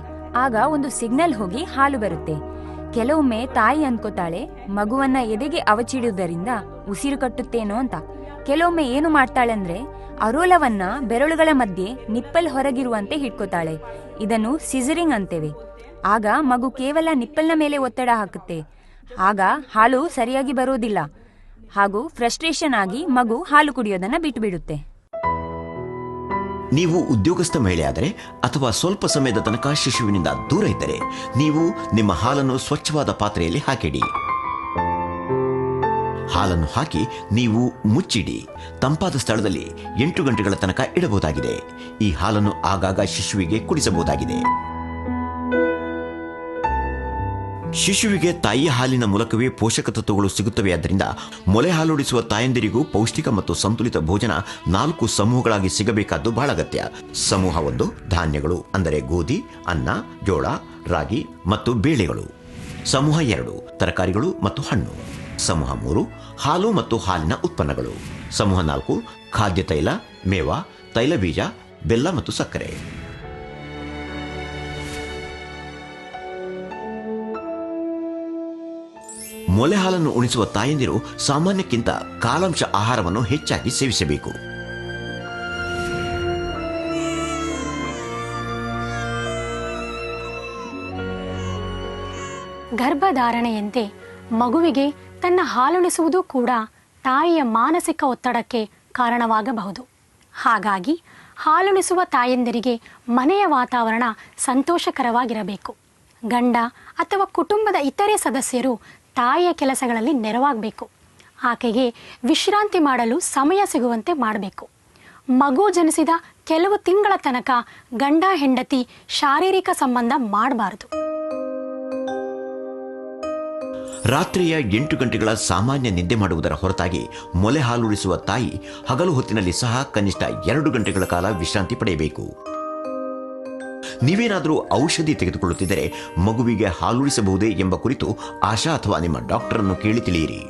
S3: ಆಗ ಒಂದು ಸಿಗ್ನಲ್ ಹೋಗಿ ಹಾಲು ಬರುತ್ತೆ. ಕೆಲವೊಮ್ಮೆ ತಾಯಿ ಅನ್ಕೋತಾಳೆ ಮಗುವನ್ನ ಎದೆಗೆ ಅವಚಿಡುವುದರಿಂದ ಉಸಿರು ಕಟ್ಟುತ್ತೇನೋ ಅಂತ. ಕೆಲವೊಮ್ಮೆ ಏನು ಮಾಡ್ತಾಳೆ ಅಂದ್ರೆ ಅರೋಲವನ್ನ ಬೆರಳುಗಳ ಮಧ್ಯೆ ನಿಪ್ಪಲ್ ಹೊರಗಿರುವಂತೆ ಹಿಡ್ಕೋತಾಳೆ. ಇದನ್ನು ಸಿಸರಿಂಗ್ ಅಂತೇವೆ. ಆಗ ಮಗು ಕೇವಲ ನಿಪ್ಪಲ್ನ ಮೇಲೆ ಒತ್ತಡ ಹಾಕುತ್ತೆ. ಆಗ ಹಾಲು ಸರಿಯಾಗಿ ಬರೋದಿಲ್ಲ ಹಾಗೂ ಫ್ರಸ್ಟ್ರೇಷನ್ ಆಗಿ ಮಗು ಹಾಲು ಕುಡಿಯೋದನ್ನ ಬಿಟ್ಟುಬಿಡುತ್ತೆ.
S1: ನೀವು ಉದ್ಯೋಗಸ್ಥ ಮಹಿಳೆಯಾದರೆ ಅಥವಾ ಸ್ವಲ್ಪ ಸಮಯದ ತನಕ ಶಿಶುವಿನಿಂದ ದೂರ ಇದ್ದರೆ ನೀವು ನಿಮ್ಮ ಹಾಲನ್ನು ಸ್ವಚ್ಛವಾದ ಪಾತ್ರೆಯಲ್ಲಿ ಹಾಕಿಡಿ. ಹಾಲನ್ನು ಹಾಕಿ ನೀವು ಮುಚ್ಚಿಡಿ. ತಂಪಾದ ಸ್ಥಳದಲ್ಲಿ 8 ಗಂಟೆಗಳ ತನಕ ಇಡಬಹುದಾಗಿದೆ. ಈ ಹಾಲನ್ನು ಆಗಾಗ ಶಿಶುವಿಗೆ ಕುಡಿಸಬಹುದಾಗಿದೆ. ಶಿಶುವಿಗೆ ತಾಯಿಯ ಹಾಲಿನ ಮೂಲಕವೇ ಪೋಷಕ ತತ್ವಗಳು ಸಿಗುತ್ತವೆ. ಆದ್ದರಿಂದ ಮೊಲೆ ಹಾಲುಡಿಸುವ ತಾಯಂದಿರಿಗೂ ಪೌಷ್ಟಿಕ ಮತ್ತು ಸಂತುಲಿತ ಭೋಜನ 4 ಸಮೂಹಗಳಾಗಿ ಸಿಗಬೇಕಾದ್ದು ಬಹಳ ಅಗತ್ಯ. ಸಮೂಹ 1 ಧಾನ್ಯಗಳು ಅಂದರೆ ಗೋಧಿ, ಅನ್ನ, ಜೋಳ, ರಾಗಿ ಮತ್ತು ಬೇಳೆಗಳು. ಸಮೂಹ 2 ತರಕಾರಿಗಳು ಮತ್ತು ಹಣ್ಣು. ಸಮೂಹ 3 ಹಾಲು ಮತ್ತು ಹಾಲಿನ ಉತ್ಪನ್ನಗಳು. ಸಮೂಹ 4 ಖಾದ್ಯ ತೈಲ, ಮೇವ, ತೈಲಬೀಜ, ಬೆಲ್ಲ ಮತ್ತು ಸಕ್ಕರೆ. ಮೊಲೆ ಹಾಲನ್ನು ಉಣಿಸುವ ತಾಯಂದಿರು ಸಾಮಾನ್ಯಕ್ಕಿಂತ ಕಾಲಾಂಶ ಆಹಾರವನ್ನು ಹೆಚ್ಚಾಗಿ ಸೇವಿಸಬೇಕು.
S2: ಗರ್ಭಧಾರಣೆಯಂತೆ ಮಗುವಿಗೆ ತನ್ನ ಹಾಲುಣಿಸುವುದು ಕೂಡ ತಾಯಿಯ ಮಾನಸಿಕ ಒತ್ತಡಕ್ಕೆ ಕಾರಣವಾಗಬಹುದು. ಹಾಗಾಗಿ ಹಾಲುಣಿಸುವ ತಾಯಂದಿರಿಗೆ ಮನೆಯ ವಾತಾವರಣ ಸಂತೋಷಕರವಾಗಿರಬೇಕು. ಗಂಡ ಅಥವಾ ಕುಟುಂಬದ ಇತರೆ ಸದಸ್ಯರು ತಾಯಿಯ ಕೆಲಸಗಳಲ್ಲಿ ನೆರವಾಗಬೇಕು. ಆಕೆಗೆ ವಿಶ್ರಾಂತಿ ಮಾಡಲು ಸಮಯ ಸಿಗುವಂತೆ ಮಾಡಬೇಕು. ಮಗು ಜನಿಸಿದ ಕೆಲವು ತಿಂಗಳ ತನಕ ಗಂಡ ಹೆಂಡತಿ ಶಾರೀರಿಕ ಸಂಬಂಧ ಮಾಡಬಾರದು.
S1: ರಾತ್ರಿಯ 8 ಗಂಟೆಗಳ ಸಾಮಾನ್ಯ ನಿದ್ದೆ ಮಾಡುವುದರ ಹೊರತಾಗಿ ಮೊಲೆ ಹಾಲುಡಿಸುವ ತಾಯಿ ಹಗಲು ಹೊತ್ತಿನಲ್ಲಿ ಸಹ ಕನಿಷ್ಠ 2 ಗಂಟೆಗಳ ಕಾಲ ವಿಶ್ರಾಂತಿ ಪಡೆಯಬೇಕು. ನೀವೇನಾದರೂ ಔಷಧಿ ತೆಗೆದುಕೊಳ್ಳುತ್ತಿದ್ದರೆ ಮಗುವಿಗೆ ಹಾಲುಡಿಸಬಹುದೇ ಎಂಬ ಕುರಿತು ಆಶಾ ಅಥವಾ ನಿಮ್ಮ ಡಾಕ್ಟರ್ ಅನ್ನು ಕೇಳಿ ತಿಳಿಯಿರಿ.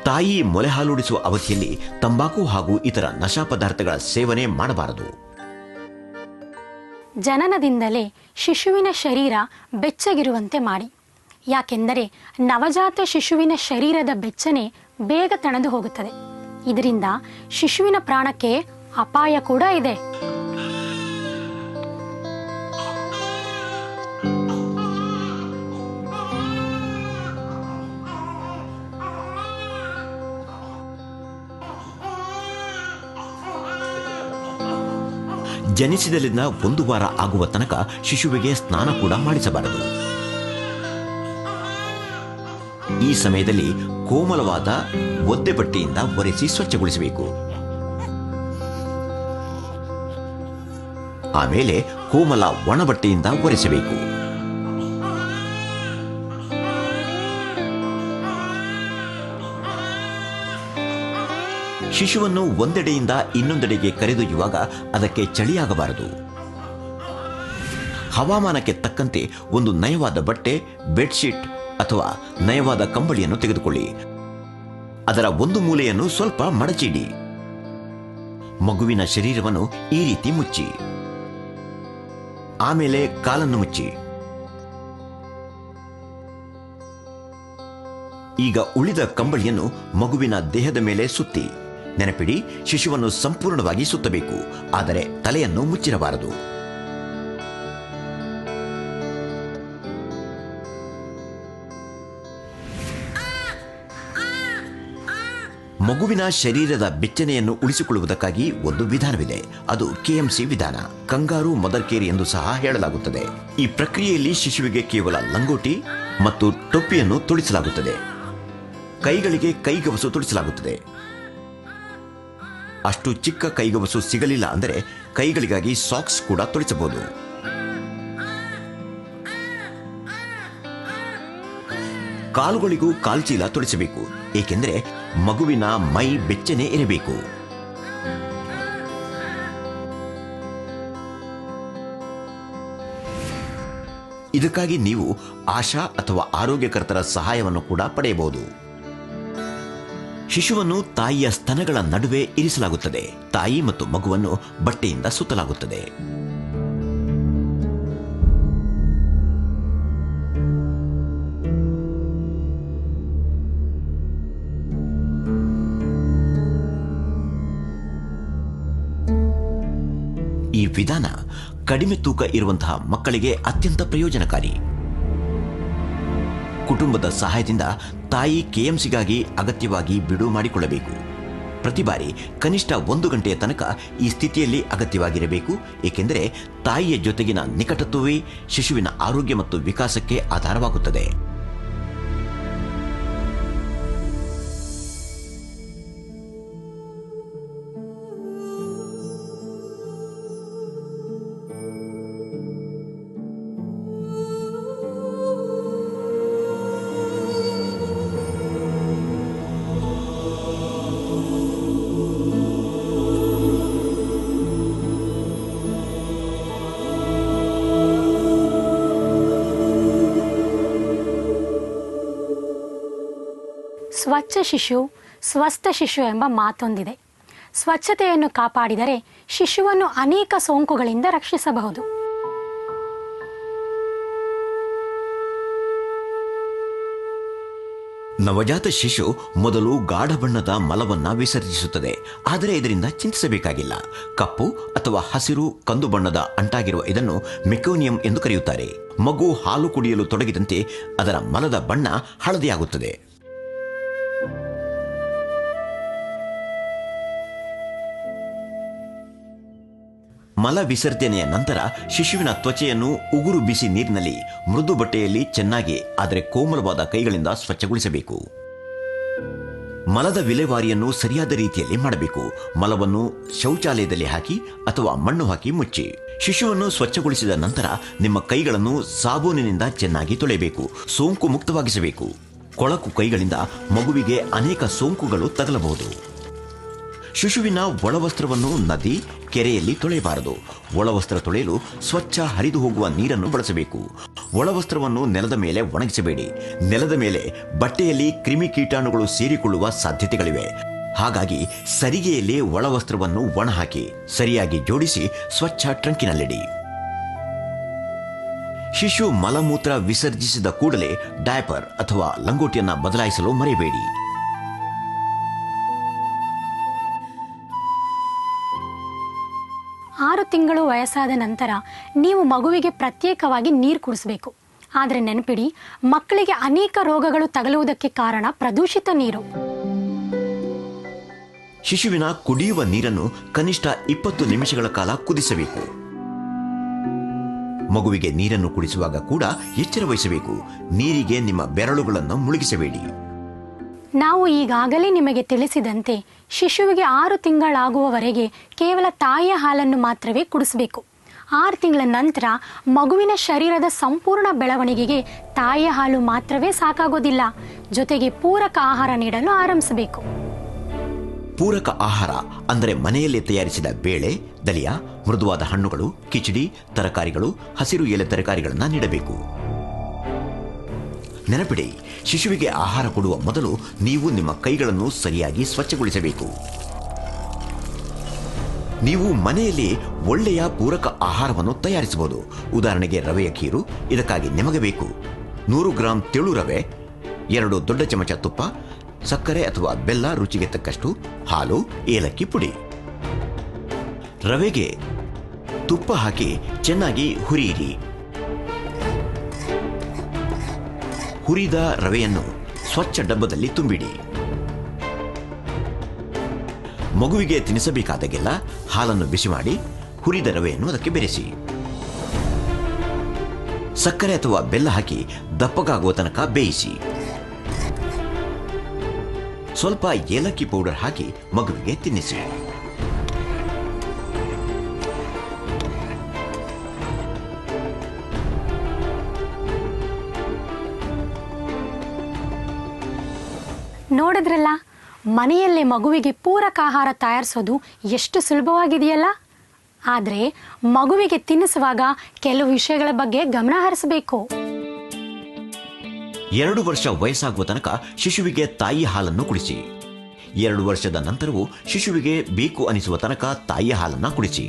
S1: ತಾಯಿ ಮೊಲೆ ಹಾಲುಡಿಸುವ ಅವಧಿಯಲ್ಲಿ ತಂಬಾಕು ಹಾಗೂ ಇತರ ನಶಾ ಪದಾರ್ಥಗಳ ಸೇವನೆ ಮಾಡಬಾರದು.
S2: ಜನನದಿಂದಲೇ ಶಿಶುವಿನ ಶರೀರ ಬೆಚ್ಚಗಿರುವಂತೆ ಮಾಡಿ. ಯಾಕೆಂದರೆ ನವಜಾತ ಶಿಶುವಿನ ಶರೀರದ ಬೆಚ್ಚನೆ ಬೇಗ ತಣದು ಹೋಗುತ್ತದೆ. ಇದರಿಂದ ಶಿಶುವಿನ ಪ್ರಾಣಕ್ಕೆ ಅಪಾಯ ಕೂಡ ಇದೆ.
S1: ಜನಿಸಿದಲ್ಲಿಂದ 1 ವಾರ ಆಗುವ ತನಕ ಶಿಶುವಿಗೆ ಸ್ನಾನ ಕೂಡ ಮಾಡಿಸಬಾರದು. ಈ ಸಮಯದಲ್ಲಿ ಕೋಮಲವಾದ ಒದ್ದೆ ಬಟ್ಟೆಯಿಂದ ಒರೆಸಿ ಸ್ವಚ್ಛಗೊಳಿಸಬೇಕು. ಆಮೇಲೆ ಕೋಮಲ ಒಣ ಬಟ್ಟೆಯಿಂದ ಒರೆಸಬೇಕು. ಶಿಶುವನ್ನು ಒಂದೆಡೆಯಿಂದ ಇನ್ನೊಂದೆಡೆಗೆ ಕರೆದೊಯ್ಯುವಾಗ ಅದಕ್ಕೆ ಚಳಿಯಾಗಬಾರದು. ಹವಾಮಾನಕ್ಕೆ ತಕ್ಕಂತೆ ಒಂದು ನಯವಾದ ಬಟ್ಟೆ, ಬೆಡ್ಶೀಟ್ ಅಥವಾ ನಯವಾದ ಕಂಬಳಿಯನ್ನು ತೆಗೆದುಕೊಳ್ಳಿ. ಅದರ ಒಂದು ಮೂಲೆಯನ್ನು ಸ್ವಲ್ಪ ಮಡಚಿಡಿ. ಮಗುವಿನ ಶರೀರವನ್ನು ಈ ರೀತಿ ಮುಚ್ಚಿ. ಆಮೇಲೆ ಕಾಲನ್ನು ಮುಚ್ಚಿ. ಈಗ ಉಳಿದ ಕಂಬಳಿಯನ್ನು ಮಗುವಿನ ದೇಹದ ಮೇಲೆ ಸುತ್ತಿ. ನೆನಪಿಡಿ, ಶಿಶುವನ್ನು ಸಂಪೂರ್ಣವಾಗಿ ಸುತ್ತಬೇಕು, ಆದರೆ ತಲೆಯನ್ನು ಮುಚ್ಚಿರಬಾರದು. ಮಗುವಿನ ಶರೀರದ ಬೆಚ್ಚನೆಯನ್ನು ಉಳಿಸಿಕೊಳ್ಳುವುದಕ್ಕಾಗಿ ಒಂದು ವಿಧಾನವಿದೆ. ಅದು KMC ವಿಧಾನ, ಕಂಗಾರು ಮದರ್ ಕೇರ್ ಎಂದು ಸಹ ಹೇಳಲಾಗುತ್ತದೆ. ಈ ಪ್ರಕ್ರಿಯೆಯಲ್ಲಿ ಶಿಶುವಿಗೆ ಕೇವಲ ಲಂಗೋಟಿ ಮತ್ತು ಟೊಪ್ಪಿಯನ್ನು ತೊಡಿಸಲಾಗುತ್ತದೆ. ಕೈಗಳಿಗೆ ಕೈಗವಸು ತೊಡಿಸಲಾಗುತ್ತದೆ. ಅಷ್ಟು ಚಿಕ್ಕ ಕೈಗವಸು ಸಿಗಲಿಲ್ಲ ಅಂದರೆ ಕೈಗಳಿಗಾಗಿ ಸಾಕ್ಸ್ ಕೂಡ ತೊಡಿಸಬಹುದು. ಕಾಲುಗಳಿಗೂ ಕಾಲ್ಚೀಲ ತೊಡಿಸಬೇಕು, ಏಕೆಂದರೆ ಮಗುವಿನ ಮೈ ಬೆಚ್ಚನೆ ಇರಬೇಕು. ಇದಕ್ಕಾಗಿ ನೀವು ಆಶಾ ಅಥವಾ ಆರೋಗ್ಯಕರ್ತರ ಸಹಾಯವನ್ನು ಕೂಡ ಪಡೆಯಬಹುದು. ಶಿಶುವನ್ನು ತಾಯಿಯ ಸ್ತನಗಳ ನಡುವೆ ಇರಿಸಲಾಗುತ್ತದೆ. ತಾಯಿ ಮತ್ತು ಮಗುವನ್ನು ಬಟ್ಟೆಯಿಂದ ಸುತ್ತಲಾಗುತ್ತದೆ. ಈ ವಿಧಾನ ಕಡಿಮೆ ತೂಕ ಇರುವಂತಹ ಮಕ್ಕಳಿಗೆ ಅತ್ಯಂತ ಪ್ರಯೋಜನಕಾರಿ. ಕುಟುಂಬದ ಸಹಾಯದಿಂದ ತಾಯಿ ಕೆಎಂಸಿಗಾಗಿ ಅಗತ್ಯವಾಗಿ ಬಿಡುವು ಮಾಡಿಕೊಳ್ಳಬೇಕು. ಪ್ರತಿ ಬಾರಿ ಕನಿಷ್ಠ 1 ಗಂಟೆಯ ತನಕ ಈ ಸ್ಥಿತಿಯಲ್ಲಿ ಅಗತ್ಯವಾಗಿರಬೇಕು, ಏಕೆಂದರೆ ತಾಯಿಯ ಜೊತೆಗಿನ ನಿಕಟತ್ವವೇ ಶಿಶುವಿನ ಆರೋಗ್ಯ ಮತ್ತು ವಿಕಾಸಕ್ಕೆ ಆಧಾರವಾಗುತ್ತದೆ.
S2: ಸ್ವಚ್ಛ ಶಿಶು ಸ್ವಸ್ಥ ಶಿಶು ಎಂಬ ಮಾತೊಂದಿದೆ. ಸ್ವಚ್ಛತೆಯನ್ನು ಕಾಪಾಡಿದರೆ ಶಿಶುವನ್ನು ಅನೇಕ ಸೋಂಕುಗಳಿಂದ ರಕ್ಷಿಸಬಹುದು.
S1: ನವಜಾತ ಶಿಶು ಮೊದಲು ಗಾಢ ಬಣ್ಣದ ಮಲವನ್ನ ವಿಸರ್ಜಿಸುತ್ತದೆ. ಆದರೆ ಇದರಿಂದ ಚಿಂತಿಸಬೇಕಾಗಿಲ್ಲ. ಕಪ್ಪು ಅಥವಾ ಹಸಿರು ಕಂದು ಬಣ್ಣದ ಅಂಟಾಗಿರುವ ಇದನ್ನು ಮೆಕೋನಿಯಂ ಎಂದು ಕರೆಯುತ್ತಾರೆ. ಮಗು ಹಾಲು ಕುಡಿಯಲು ತೊಡಗಿದಂತೆ ಅದರ ಮಲದ ಬಣ್ಣ ಹಳದಿಯಾಗುತ್ತದೆ. ಮಲ ವಿಸರ್ಜನೆಯ ನಂತರ ಶಿಶುವಿನ ತ್ವಚೆಯನ್ನು ಉಗುರು ಬಿಸಿ ನೀರಿನಲ್ಲಿ ಮೃದು ಬಟ್ಟೆಯಲ್ಲಿ ಚೆನ್ನಾಗಿ ಆದರೆ ಕೋಮಲವಾದ ಕೈಗಳಿಂದ ಸ್ವಚ್ಛಗೊಳಿಸಬೇಕು. ಮಲದ ವಿಲೇವಾರಿಯನ್ನು ಸರಿಯಾದ ರೀತಿಯಲ್ಲಿ ಮಾಡಬೇಕು. ಮಲವನ್ನು ಶೌಚಾಲಯದಲ್ಲಿ ಹಾಕಿ ಅಥವಾ ಮಣ್ಣು ಹಾಕಿ ಮುಚ್ಚಿ. ಶಿಶುವನ್ನು ಸ್ವಚ್ಛಗೊಳಿಸಿದ ನಂತರ ನಿಮ್ಮ ಕೈಗಳನ್ನು ಸಾಬೂನಿನಿಂದ ಚೆನ್ನಾಗಿ ತೊಳೆಯಬೇಕು. ಸೋಂಕು ಮುಕ್ತವಾಗಿಸಬೇಕು. ಕೊಳಕು ಕೈಗಳಿಂದ ಮಗುವಿಗೆ ಅನೇಕ ಸೋಂಕುಗಳು ತಗಲಬಹುದು. ಶಿಶುವಿನ ಒಳವಸ್ತ್ರವನ್ನು ನದಿ, ಕೆರೆಯಲ್ಲಿ ತೊಳೆಯಬಾರದು. ಒಳವಸ್ತ್ರ ತೊಳೆಯಲು ಸ್ವಚ್ಛ ಹರಿದು ಹೋಗುವ ನೀರನ್ನು ಬಳಸಬೇಕು. ಒಳವಸ್ತ್ರವನ್ನು ನೆಲದ ಮೇಲೆ ಒಣಗಿಸಬೇಡಿ. ನೆಲದ ಮೇಲೆ ಬಟ್ಟೆಯಲ್ಲಿ ಕ್ರಿಮಿಕೀಟಾಣುಗಳು ಸೇರಿಕೊಳ್ಳುವ ಸಾಧ್ಯತೆಗಳಿವೆ. ಹಾಗಾಗಿ ಸರಿಗೆಯಲ್ಲಿ ಒಳವಸ್ತ್ರವನ್ನು ಒಣಹಾಕಿ ಸರಿಯಾಗಿ ಜೋಡಿಸಿ ಸ್ವಚ್ಛ ಟ್ರಂಕಿನಲ್ಲಿಡಿ. ಶಿಶು ಮಲಮೂತ್ರ ವಿಸರ್ಜಿಸಿದ ಕೂಡಲೇ ಡಯಪರ್ ಅಥವಾ ಲಂಗೋಟಿಯನ್ನು ಬದಲಾಯಿಸಲು ಮರೆಯಬೇಡಿ.
S2: 6 ತಿಂಗಳು ವಯಸ್ಸಾದ ನಂತರ ನೀವು ಮಗುವಿಗೆ ಪ್ರತ್ಯೇಕವಾಗಿ ನೀರು ಕುಡಿಸಬೇಕು. ಆದರೆ ನೆನಪಿಡಿ, ಮಕ್ಕಳಿಗೆ ಅನೇಕ ರೋಗಗಳು ತಗಲುವುದಕ್ಕೆ ಕಾರಣ ಪ್ರದೂಷಿತ ನೀರು.
S1: ಶಿಶುವಿನ ಕುಡಿಯುವ ನೀರನ್ನು ಕನಿಷ್ಠ 20 ನಿಮಿಷಗಳ ಕಾಲ ಕುದಿಸಬೇಕು. ಮಗುವಿಗೆ ನೀರನ್ನು ಕುಡಿಸುವಾಗ ಕೂಡ ಎಚ್ಚರ ವಹಿಸಬೇಕು. ನೀರಿಗೆ ನಿಮ್ಮ ಬೆರಳುಗಳನ್ನು ಮುಳುಗಿಸಬೇಡಿ.
S2: ನಾವು ಈಗಾಗಲೇ ನಿಮಗೆ ತಿಳಿಸಿದಂತೆ ಶಿಶುವಿಗೆ 6 ತಿಂಗಳಾಗುವವರೆಗೆ ಕೇವಲ ತಾಯಿಯ ಹಾಲನ್ನು ಮಾತ್ರವೇ ಕುಡಿಸಬೇಕು. 6 ತಿಂಗಳ ನಂತರ ಮಗುವಿನ ಶರೀರದ ಸಂಪೂರ್ಣ ಬೆಳವಣಿಗೆಗೆ ತಾಯಿಯ ಹಾಲು ಮಾತ್ರವೇ ಸಾಕಾಗೋದಿಲ್ಲ. ಜೊತೆಗೆ ಪೂರಕ ಆಹಾರ ನೀಡಲು ಆರಂಭಿಸಬೇಕು.
S1: ಪೂರಕ ಆಹಾರ ಅಂದರೆ ಮನೆಯಲ್ಲೇ ತಯಾರಿಸಿದ ಬೇಳೆ, ದಲಿಯ, ಮೃದುವಾದ ಹಣ್ಣುಗಳು, ಕಿಚಡಿ, ತರಕಾರಿಗಳು, ಹಸಿರು ಎಲೆ ತರಕಾರಿಗಳನ್ನು ನೀಡಬೇಕು. ನೆನಪಿಡಿ, ಶಿಶುವಿಗೆ ಆಹಾರ ಕೊಡುವ ಮೊದಲು ನೀವು ನಿಮ್ಮ ಕೈಗಳನ್ನು ಸರಿಯಾಗಿ ಸ್ವಚ್ಛಗೊಳಿಸಬೇಕು. ನೀವು ಮನೆಯಲ್ಲಿ ಒಳ್ಳೆಯ ಪೂರಕ ಆಹಾರವನ್ನು ತಯಾರಿಸಬಹುದು. ಉದಾಹರಣೆಗೆ ರವೆಯ ಖೀರು. ಇದಕ್ಕಾಗಿ ನಿಮಗೆ ಬೇಕು 100 ಗ್ರಾಂ ತೆಳು ರವೆ, 2 ದೊಡ್ಡ ಚಮಚ ತುಪ್ಪ, ಸಕ್ಕರೆ ಅಥವಾ ಬೆಲ್ಲ ರುಚಿಗೆ ತಕ್ಕಷ್ಟು, ಹಾಲು, ಏಲಕ್ಕಿ ಪುಡಿ. ರವೆಗೆ ತುಪ್ಪ ಹಾಕಿ ಚೆನ್ನಾಗಿ ಹುರಿಯಿರಿ. ಹುರಿದ ರವೆಯನ್ನು ಸ್ವಚ್ಛ ಡಬ್ಬದಲ್ಲಿ ತುಂಬಿಡಿ. ಮಗುವಿಗೆ ತಿನ್ನಿಸಬೇಕಾದಾಗೆಲ್ಲ ಹಾಲನ್ನು ಬಿಸಿ ಮಾಡಿ ಹುರಿದ ರವೆಯನ್ನು ಅದಕ್ಕೆ ಬೆರೆಸಿ. ಸಕ್ಕರೆ ಅಥವಾ ಬೆಲ್ಲ ಹಾಕಿ ದಪ್ಪಗಾಗುವ ತನಕ ಬೇಯಿಸಿ. ಸ್ವಲ್ಪ ಏಲಕ್ಕಿ ಪೌಡರ್ ಹಾಕಿ ಮಗುವಿಗೆ ತಿನ್ನಿಸಿ.
S2: ನೋಡಿದ್ರಲ್ಲ, ಮನೆಯಲ್ಲೇ ಮಗುವಿಗೆ ಪೂರಕ ಆಹಾರ ತಯಾರಿಸೋದು ಎಷ್ಟು ಸುಲಭವಾಗಿದೆಯಲ್ಲ. ಆದರೆ ಮಗುವಿಗೆ ತಿನ್ನಿಸುವಾಗ ಕೆಲವು ವಿಷಯಗಳ ಬಗ್ಗೆ ಗಮನ ಹರಿಸಬೇಕು.
S1: 2 ವರ್ಷ ವಯಸ್ಸಾಗುವ ತನಕ ಶಿಶುವಿಗೆ ತಾಯಿ ಹಾಲನ್ನು ಕುಡಿಸಿ. 2 ವರ್ಷದ ನಂತರವೂ ಶಿಶುವಿಗೆ ಬೇಕು ಅನಿಸುವ ತನಕ ತಾಯಿಯ ಹಾಲನ್ನು ಕುಡಿಸಿ.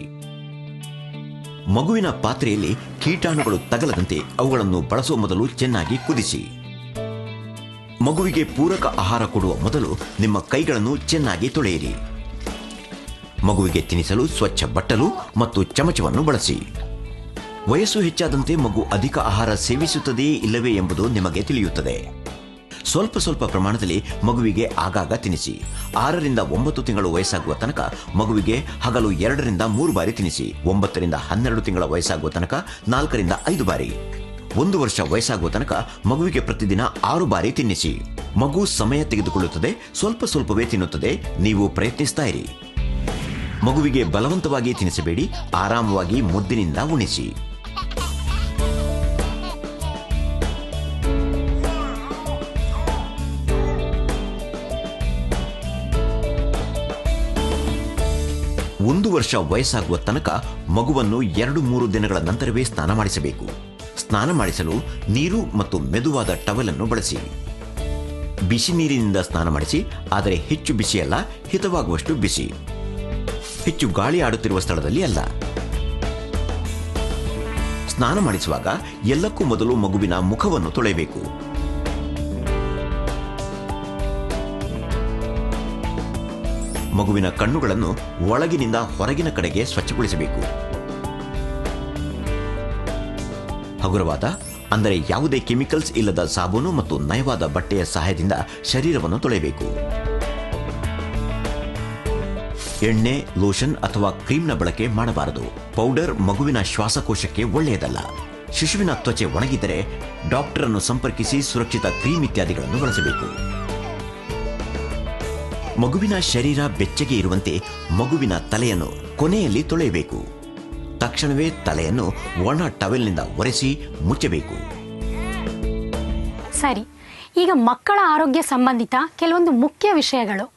S1: ಮಗುವಿನ ಪಾತ್ರೆಯಲ್ಲಿ ಕೀಟಾಣುಗಳು ತಗಲದಂತೆ ಅವುಗಳನ್ನು ಬಳಸುವ ಮೊದಲು ಚೆನ್ನಾಗಿ ಕುದಿಸಿ. ಮಗುವಿಗೆ ಪೂರಕ ಆಹಾರ ಕೊಡುವ ಮೊದಲು ನಿಮ್ಮ ಕೈಗಳನ್ನು ಚೆನ್ನಾಗಿ ತೊಳೆಯಿರಿ. ಮಗುವಿಗೆ ತಿನ್ನಿಸಲು ಸ್ವಚ್ಛ ಬಟ್ಟಲು ಮತ್ತು ಚಮಚವನ್ನು ಬಳಸಿ. ವಯಸ್ಸು ಹೆಚ್ಚಾದಂತೆ ಮಗು ಅಧಿಕ ಆಹಾರ ಸೇವಿಸುತ್ತದೆಯೇ ಇಲ್ಲವೇ ಎಂಬುದು ನಿಮಗೆ ತಿಳಿಯುತ್ತದೆ. ಸ್ವಲ್ಪ ಪ್ರಮಾಣದಲ್ಲಿ ಮಗುವಿಗೆ ಆಗಾಗ ತಿನ್ನಿಸಿ. 6 ರಿಂದ 9 ತಿಂಗಳು ವಯಸ್ಸಾಗುವ ತನಕ ಮಗುವಿಗೆ ಹಗಲು 2 ರಿಂದ 3 ಬಾರಿ ತಿನ್ನಿಸಿ. 9 ರಿಂದ 12 ತಿಂಗಳ ವಯಸ್ಸಾಗುವ ತನಕ 4 ರಿಂದ 5 ಬಾರಿ. 1 ವರ್ಷ ವಯಸ್ಸಾಗುವ ತನಕ ಮಗುವಿಗೆ ಪ್ರತಿದಿನ 6 ಬಾರಿ ತಿನ್ನಿಸಿ. ಮಗು ಸಮಯ ತೆಗೆದುಕೊಳ್ಳುತ್ತದೆ, ಸ್ವಲ್ಪವೇ ತಿನ್ನುತ್ತದೆ. ನೀವು ಪ್ರಯತ್ನಿಸ್ತಾ ಇರಿ. ಮಗುವಿಗೆ ಬಲವಂತವಾಗಿ ತಿನ್ನಿಸಬೇಡಿ, ಆರಾಮವಾಗಿ ಮುದ್ದಿನಿಂದ ಉಣಿಸಿ. ಒಂದು ವರ್ಷ ವಯಸ್ಸಾಗುವ ತನಕ ಮಗುವನ್ನು 2-3 ದಿನಗಳ ನಂತರವೇ ಸ್ನಾನ ಮಾಡಿಸಬೇಕು. ಸ್ನಾನ ಮಾಡಿಸಲು ನೀರು ಮತ್ತು ಮೆದುವಾದ ಟವೆಲ್ ಅನ್ನು ಬಳಸಿ. ಬಿಸಿ ನೀರಿನಿಂದ ಸ್ನಾನ ಮಾಡಿಸಿ, ಆದರೆ ಹೆಚ್ಚು ಬಿಸಿಯಲ್ಲ, ಹಿತವಾಗುವಷ್ಟು ಬಿಸಿ. ಹೆಚ್ಚು ಗಾಳಿ ಆಡುತ್ತಿರುವ ಸ್ಥಳದಲ್ಲಿ ಅಲ್ಲ. ಸ್ನಾನ ಮಾಡಿಸುವಾಗ ಎಲ್ಲಕ್ಕೂ ಮೊದಲು ಮಗುವಿನ ಮುಖವನ್ನು ತೊಳೆಯಬೇಕು. ಮಗುವಿನ ಕಣ್ಣುಗಳನ್ನು ಒಳಗಿನಿಂದ ಹೊರಗಿನ ಕಡೆಗೆ ಸ್ವಚ್ಛಗೊಳಿಸಬೇಕು. ಹಗುರವಾದ, ಅಂದರೆ ಯಾವುದೇ ಕೆಮಿಕಲ್ಸ್ ಇಲ್ಲದ ಸಾಬೂನು ಮತ್ತು ನಯವಾದ ಬಟ್ಟೆಯ ಸಹಾಯದಿಂದ ಶರೀರವನ್ನು ತೊಳೆಯಬೇಕು. ಎಣ್ಣೆ, ಲೋಷನ್ ಅಥವಾ ಕ್ರೀಮ್ನ ಬಳಕೆ ಮಾಡಬಾರದು. ಪೌಡರ್ ಮಗುವಿನ ಶ್ವಾಸಕೋಶಕ್ಕೆ ಒಳ್ಳೆಯದಲ್ಲ. ಶಿಶುವಿನ ತ್ವಚೆ ಒಣಗಿದರೆ ಡಾಕ್ಟರ್ ಅನ್ನು ಸಂಪರ್ಕಿಸಿ ಸುರಕ್ಷಿತ ಕ್ರೀಮ್ ಇತ್ಯಾದಿಗಳನ್ನು ಬಳಸಬೇಕು. ಮಗುವಿನ ಶರೀರ ಬೆಚ್ಚಗೆ ಇರುವಂತೆ ಮಗುವಿನ ತಲೆಯನ್ನು ಕೊನೆಯಲ್ಲಿ ತೊಳೆಯಬೇಕು. ತಕ್ಷಣವೇ ತಲೆಯನ್ನು ಒಣ ಟವೆಲ್ನಿಂದ ಒರೆಸಿ ಮುಚ್ಚಬೇಕು.
S2: ಸರಿ, ಈಗ ಮಕ್ಕಳ ಆರೋಗ್ಯ ಸಂಬಂಧಿತ ಕೆಲವೊಂದು ಮುಖ್ಯ ವಿಷಯಗಳು.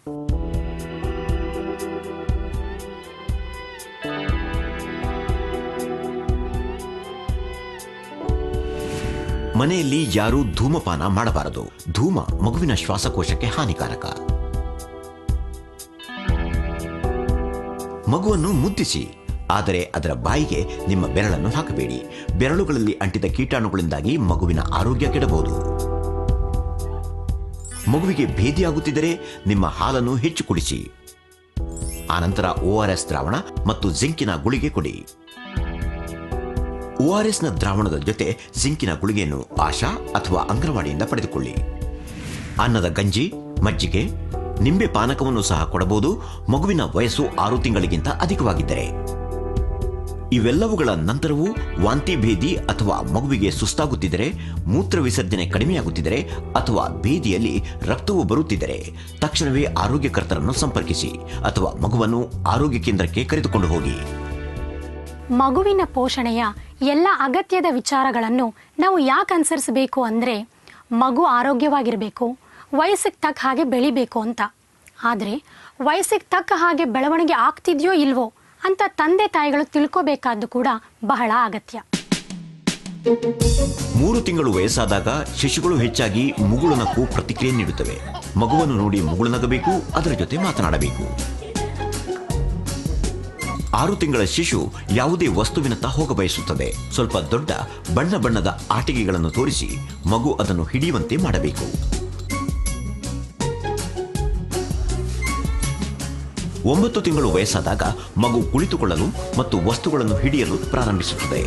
S1: ಮನೆಯಲ್ಲಿ ಯಾರೂ ಧೂಮಪಾನ ಮಾಡಬಾರದು. ಧೂಮ ಮಗುವಿನ ಶ್ವಾಸಕೋಶಕ್ಕೆ ಹಾನಿಕಾರಕ. ಮಗುವನ್ನು ಮುದ್ದಿಸಿ, ಆದರೆ ಅದರ ಬಾಯಿಗೆ ನಿಮ್ಮ ಬೆರಳನ್ನು ಹಾಕಬೇಡಿ. ಬೆರಳುಗಳಲ್ಲಿ ಅಂಟಿದ ಕೀಟಾಣುಗಳಿಂದಾಗಿ ಮಗುವಿನ ಆರೋಗ್ಯ ಕೆಡಬಹುದು. ಮಗುವಿಗೆ ಭೇದಿಯಾಗುತ್ತಿದ್ದರೆ ನಿಮ್ಮ ಹಾಲನ್ನು ಹೆಚ್ಚು ಕುಡಿಸಿ. ಆನಂತರ ORS ದ್ರಾವಣ ಮತ್ತು ಜಿಂಕಿನ ಗುಳಿಗೆ ಕೊಡಿ. ORSನ ದ್ರಾವಣದ ಜೊತೆ ಜಿಂಕಿನ ಗುಳಿಗೆಯನ್ನು ಆಶಾ ಅಥವಾ ಅಂಗನವಾಡಿಯಿಂದ ಪಡೆದುಕೊಳ್ಳಿ. ಅನ್ನದ ಗಂಜಿ, ಮಜ್ಜಿಗೆ, ನಿಂಬೆ ಪಾನಕವನ್ನು ಸಹ ಕೊಡಬಹುದು, ಮಗುವಿನ ವಯಸ್ಸು 6 ತಿಂಗಳಿಗಿಂತ ಅಧಿಕವಾಗಿದ್ದರೆ. ಇವೆಲ್ಲವುಗಳ ನಂತರವೂ ವಾಂತಿ ಭೇದಿ ಅಥವಾ ಮಗುವಿಗೆ ಸುಸ್ತಾಗುತ್ತಿದ್ದರೆ, ಮೂತ್ರ ವಿಸರ್ಜನೆ ಕಡಿಮೆಯಾಗುತ್ತಿದ್ದರೆ ಅಥವಾ ಭೇದಿಯಲ್ಲಿ ರಕ್ತವು ಬರುತ್ತಿದ್ದರೆ ತಕ್ಷಣವೇ ಆರೋಗ್ಯಕರ್ತರನ್ನು ಸಂಪರ್ಕಿಸಿ ಅಥವಾ ಮಗುವನ್ನು ಆರೋಗ್ಯ ಕೇಂದ್ರಕ್ಕೆ ಕರೆದುಕೊಂಡು ಹೋಗಿ.
S2: ಮಗುವಿನ ಪೋಷಣೆಯ ಎಲ್ಲ ಅಗತ್ಯದ ವಿಚಾರಗಳನ್ನು ನಾವು ಯಾಕೆ ಅನುಸರಿಸಬೇಕು ಅಂದರೆ, ಮಗು ಆರೋಗ್ಯವಾಗಿರಬೇಕು, ವಯಸ್ಸಿಗೆ ತಕ್ಕ ಹಾಗೆ ಬೆಳಿಬೇಕು ಅಂತ. ಆದರೆ ವಯಸ್ಸಿಗೆ ತಕ್ಕ ಹಾಗೆ ಬೆಳವಣಿಗೆ ಆಗ್ತಿದೆಯೋ ಇಲ್ವೋ ಅಂತ ತಂದೆ ತಾಯಿಗಳು ತಿಳ್ಕೋಬೇಕಾದ್ದು ಕೂಡ ಬಹಳ ಅಗತ್ಯ.
S1: 3 ತಿಂಗಳು ವಯಸ್ಸಾದಾಗ ಶಿಶುಗಳು ಹೆಚ್ಚಾಗಿ ಮುಗುಳು ನಕ್ಕು ಪ್ರತಿಕ್ರಿಯೆ ನೀಡುತ್ತವೆ. ಮಗುವನ್ನು ನೋಡಿ ಮುಗುಳು ನಗಬೇಕು, ಅದರ ಜೊತೆ ಮಾತನಾಡಬೇಕು. 6 ತಿಂಗಳ ಶಿಶು ಯಾವುದೇ ವಸ್ತುವಿನತ್ತ ಹೋಗ ಬಯಸುತ್ತದೆ. ಸ್ವಲ್ಪ ದೊಡ್ಡ ಬಣ್ಣದ ಆಟಿಕೆಗಳನ್ನು ತೋರಿಸಿ ಮಗು ಅದನ್ನು ಹಿಡಿಯುವಂತೆ ಮಾಡಬೇಕು. 9 ತಿಂಗಳು ವಯಸ್ಸಾದಾಗ ಮಗು ಕುಳಿತುಕೊಳ್ಳಲು ಮತ್ತು ವಸ್ತುಗಳನ್ನು ಹಿಡಿಯಲು ಪ್ರಾರಂಭಿಸುತ್ತದೆ.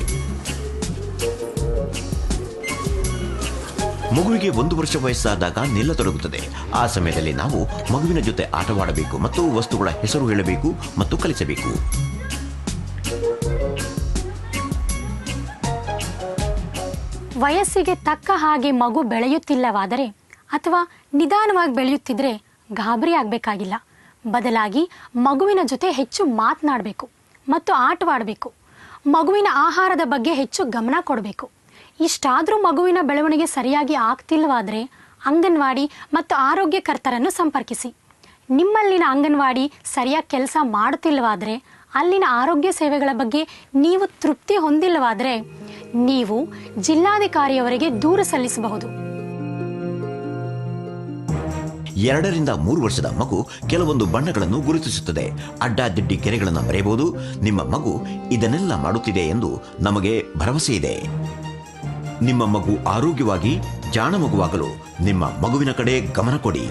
S1: ಮಗುವಿಗೆ 1 ವರ್ಷ ವಯಸ್ಸಾದಾಗ ನಿಲ್ಲತೊಡಗುತ್ತದೆ. ಆ ಸಮಯದಲ್ಲಿ ನಾವು ಮಗುವಿನ ಜೊತೆ ಆಟವಾಡಬೇಕು ಮತ್ತು ವಸ್ತುಗಳ ಹೆಸರು ಹೇಳಬೇಕು ಮತ್ತು ಕಲಿಸಬೇಕು.
S2: ವಯಸ್ಸಿಗೆ ತಕ್ಕ ಹಾಗೆ ಮಗು ಬೆಳೆಯುತ್ತಿಲ್ಲವಾದರೆ ಅಥವಾ ನಿಧಾನವಾಗಿ ಬೆಳೆಯುತ್ತಿದ್ರೆ ಗಾಬರಿ ಆಗಬೇಕಾಗಿಲ್ಲ. ಬದಲಾಗಿ ಮಗುವಿನ ಜೊತೆ ಹೆಚ್ಚು ಮಾತನಾಡಬೇಕು ಮತ್ತು ಆಟವಾಡಬೇಕು. ಮಗುವಿನ ಆಹಾರದ ಬಗ್ಗೆ ಹೆಚ್ಚು ಗಮನ ಕೊಡಬೇಕು. ಇಷ್ಟಾದರೂ ಮಗುವಿನ ಬೆಳವಣಿಗೆ ಸರಿಯಾಗಿ ಆಗ್ತಿಲ್ವಾದರೆ ಅಂಗನವಾಡಿ ಮತ್ತು ಆರೋಗ್ಯಕರ್ತರನ್ನು ಸಂಪರ್ಕಿಸಿ. ನಿಮ್ಮಲ್ಲಿನ ಅಂಗನವಾಡಿ ಸರಿಯಾಗಿ ಕೆಲಸ ಮಾಡುತ್ತಿಲ್ಲವಾದರೆ, ಅಲ್ಲಿನ ಆರೋಗ್ಯ ಸೇವೆಗಳ ಬಗ್ಗೆ ನೀವು ತೃಪ್ತಿ ಹೊಂದಿಲ್ಲವಾದರೆ ನೀವು ಜಿಲ್ಲಾಧಿಕಾರಿಯವರಿಗೆ ದೂರು ಸಲ್ಲಿಸಬಹುದು.
S1: 2 ರಿಂದ 3 ವರ್ಷದ ಮಗು ಕೆಲವೊಂದು ಬಣ್ಣಗಳನ್ನು ಗುರುತಿಸುತ್ತದೆ. ಅಡ್ಡಾದಿಡ್ಡಿ ಗೆರೆಗಳನ್ನು ಬರೆಯಬಹುದು. ನಿಮ್ಮ ಮಗು ಇದನ್ನೆಲ್ಲ ಮಾಡುತ್ತಿದೆ ಎಂದು ನಮಗೆ ಭರವಸೆ ಇದೆ. ನಿಮ್ಮ ಮಗು ಆರೋಗ್ಯವಾಗಿ ಜಾಣ ಮಗುವಾಗಲು ನಿಮ್ಮ ಮಗುವಿನ ಕಡೆ ಗಮನ ಕೊಡಿ.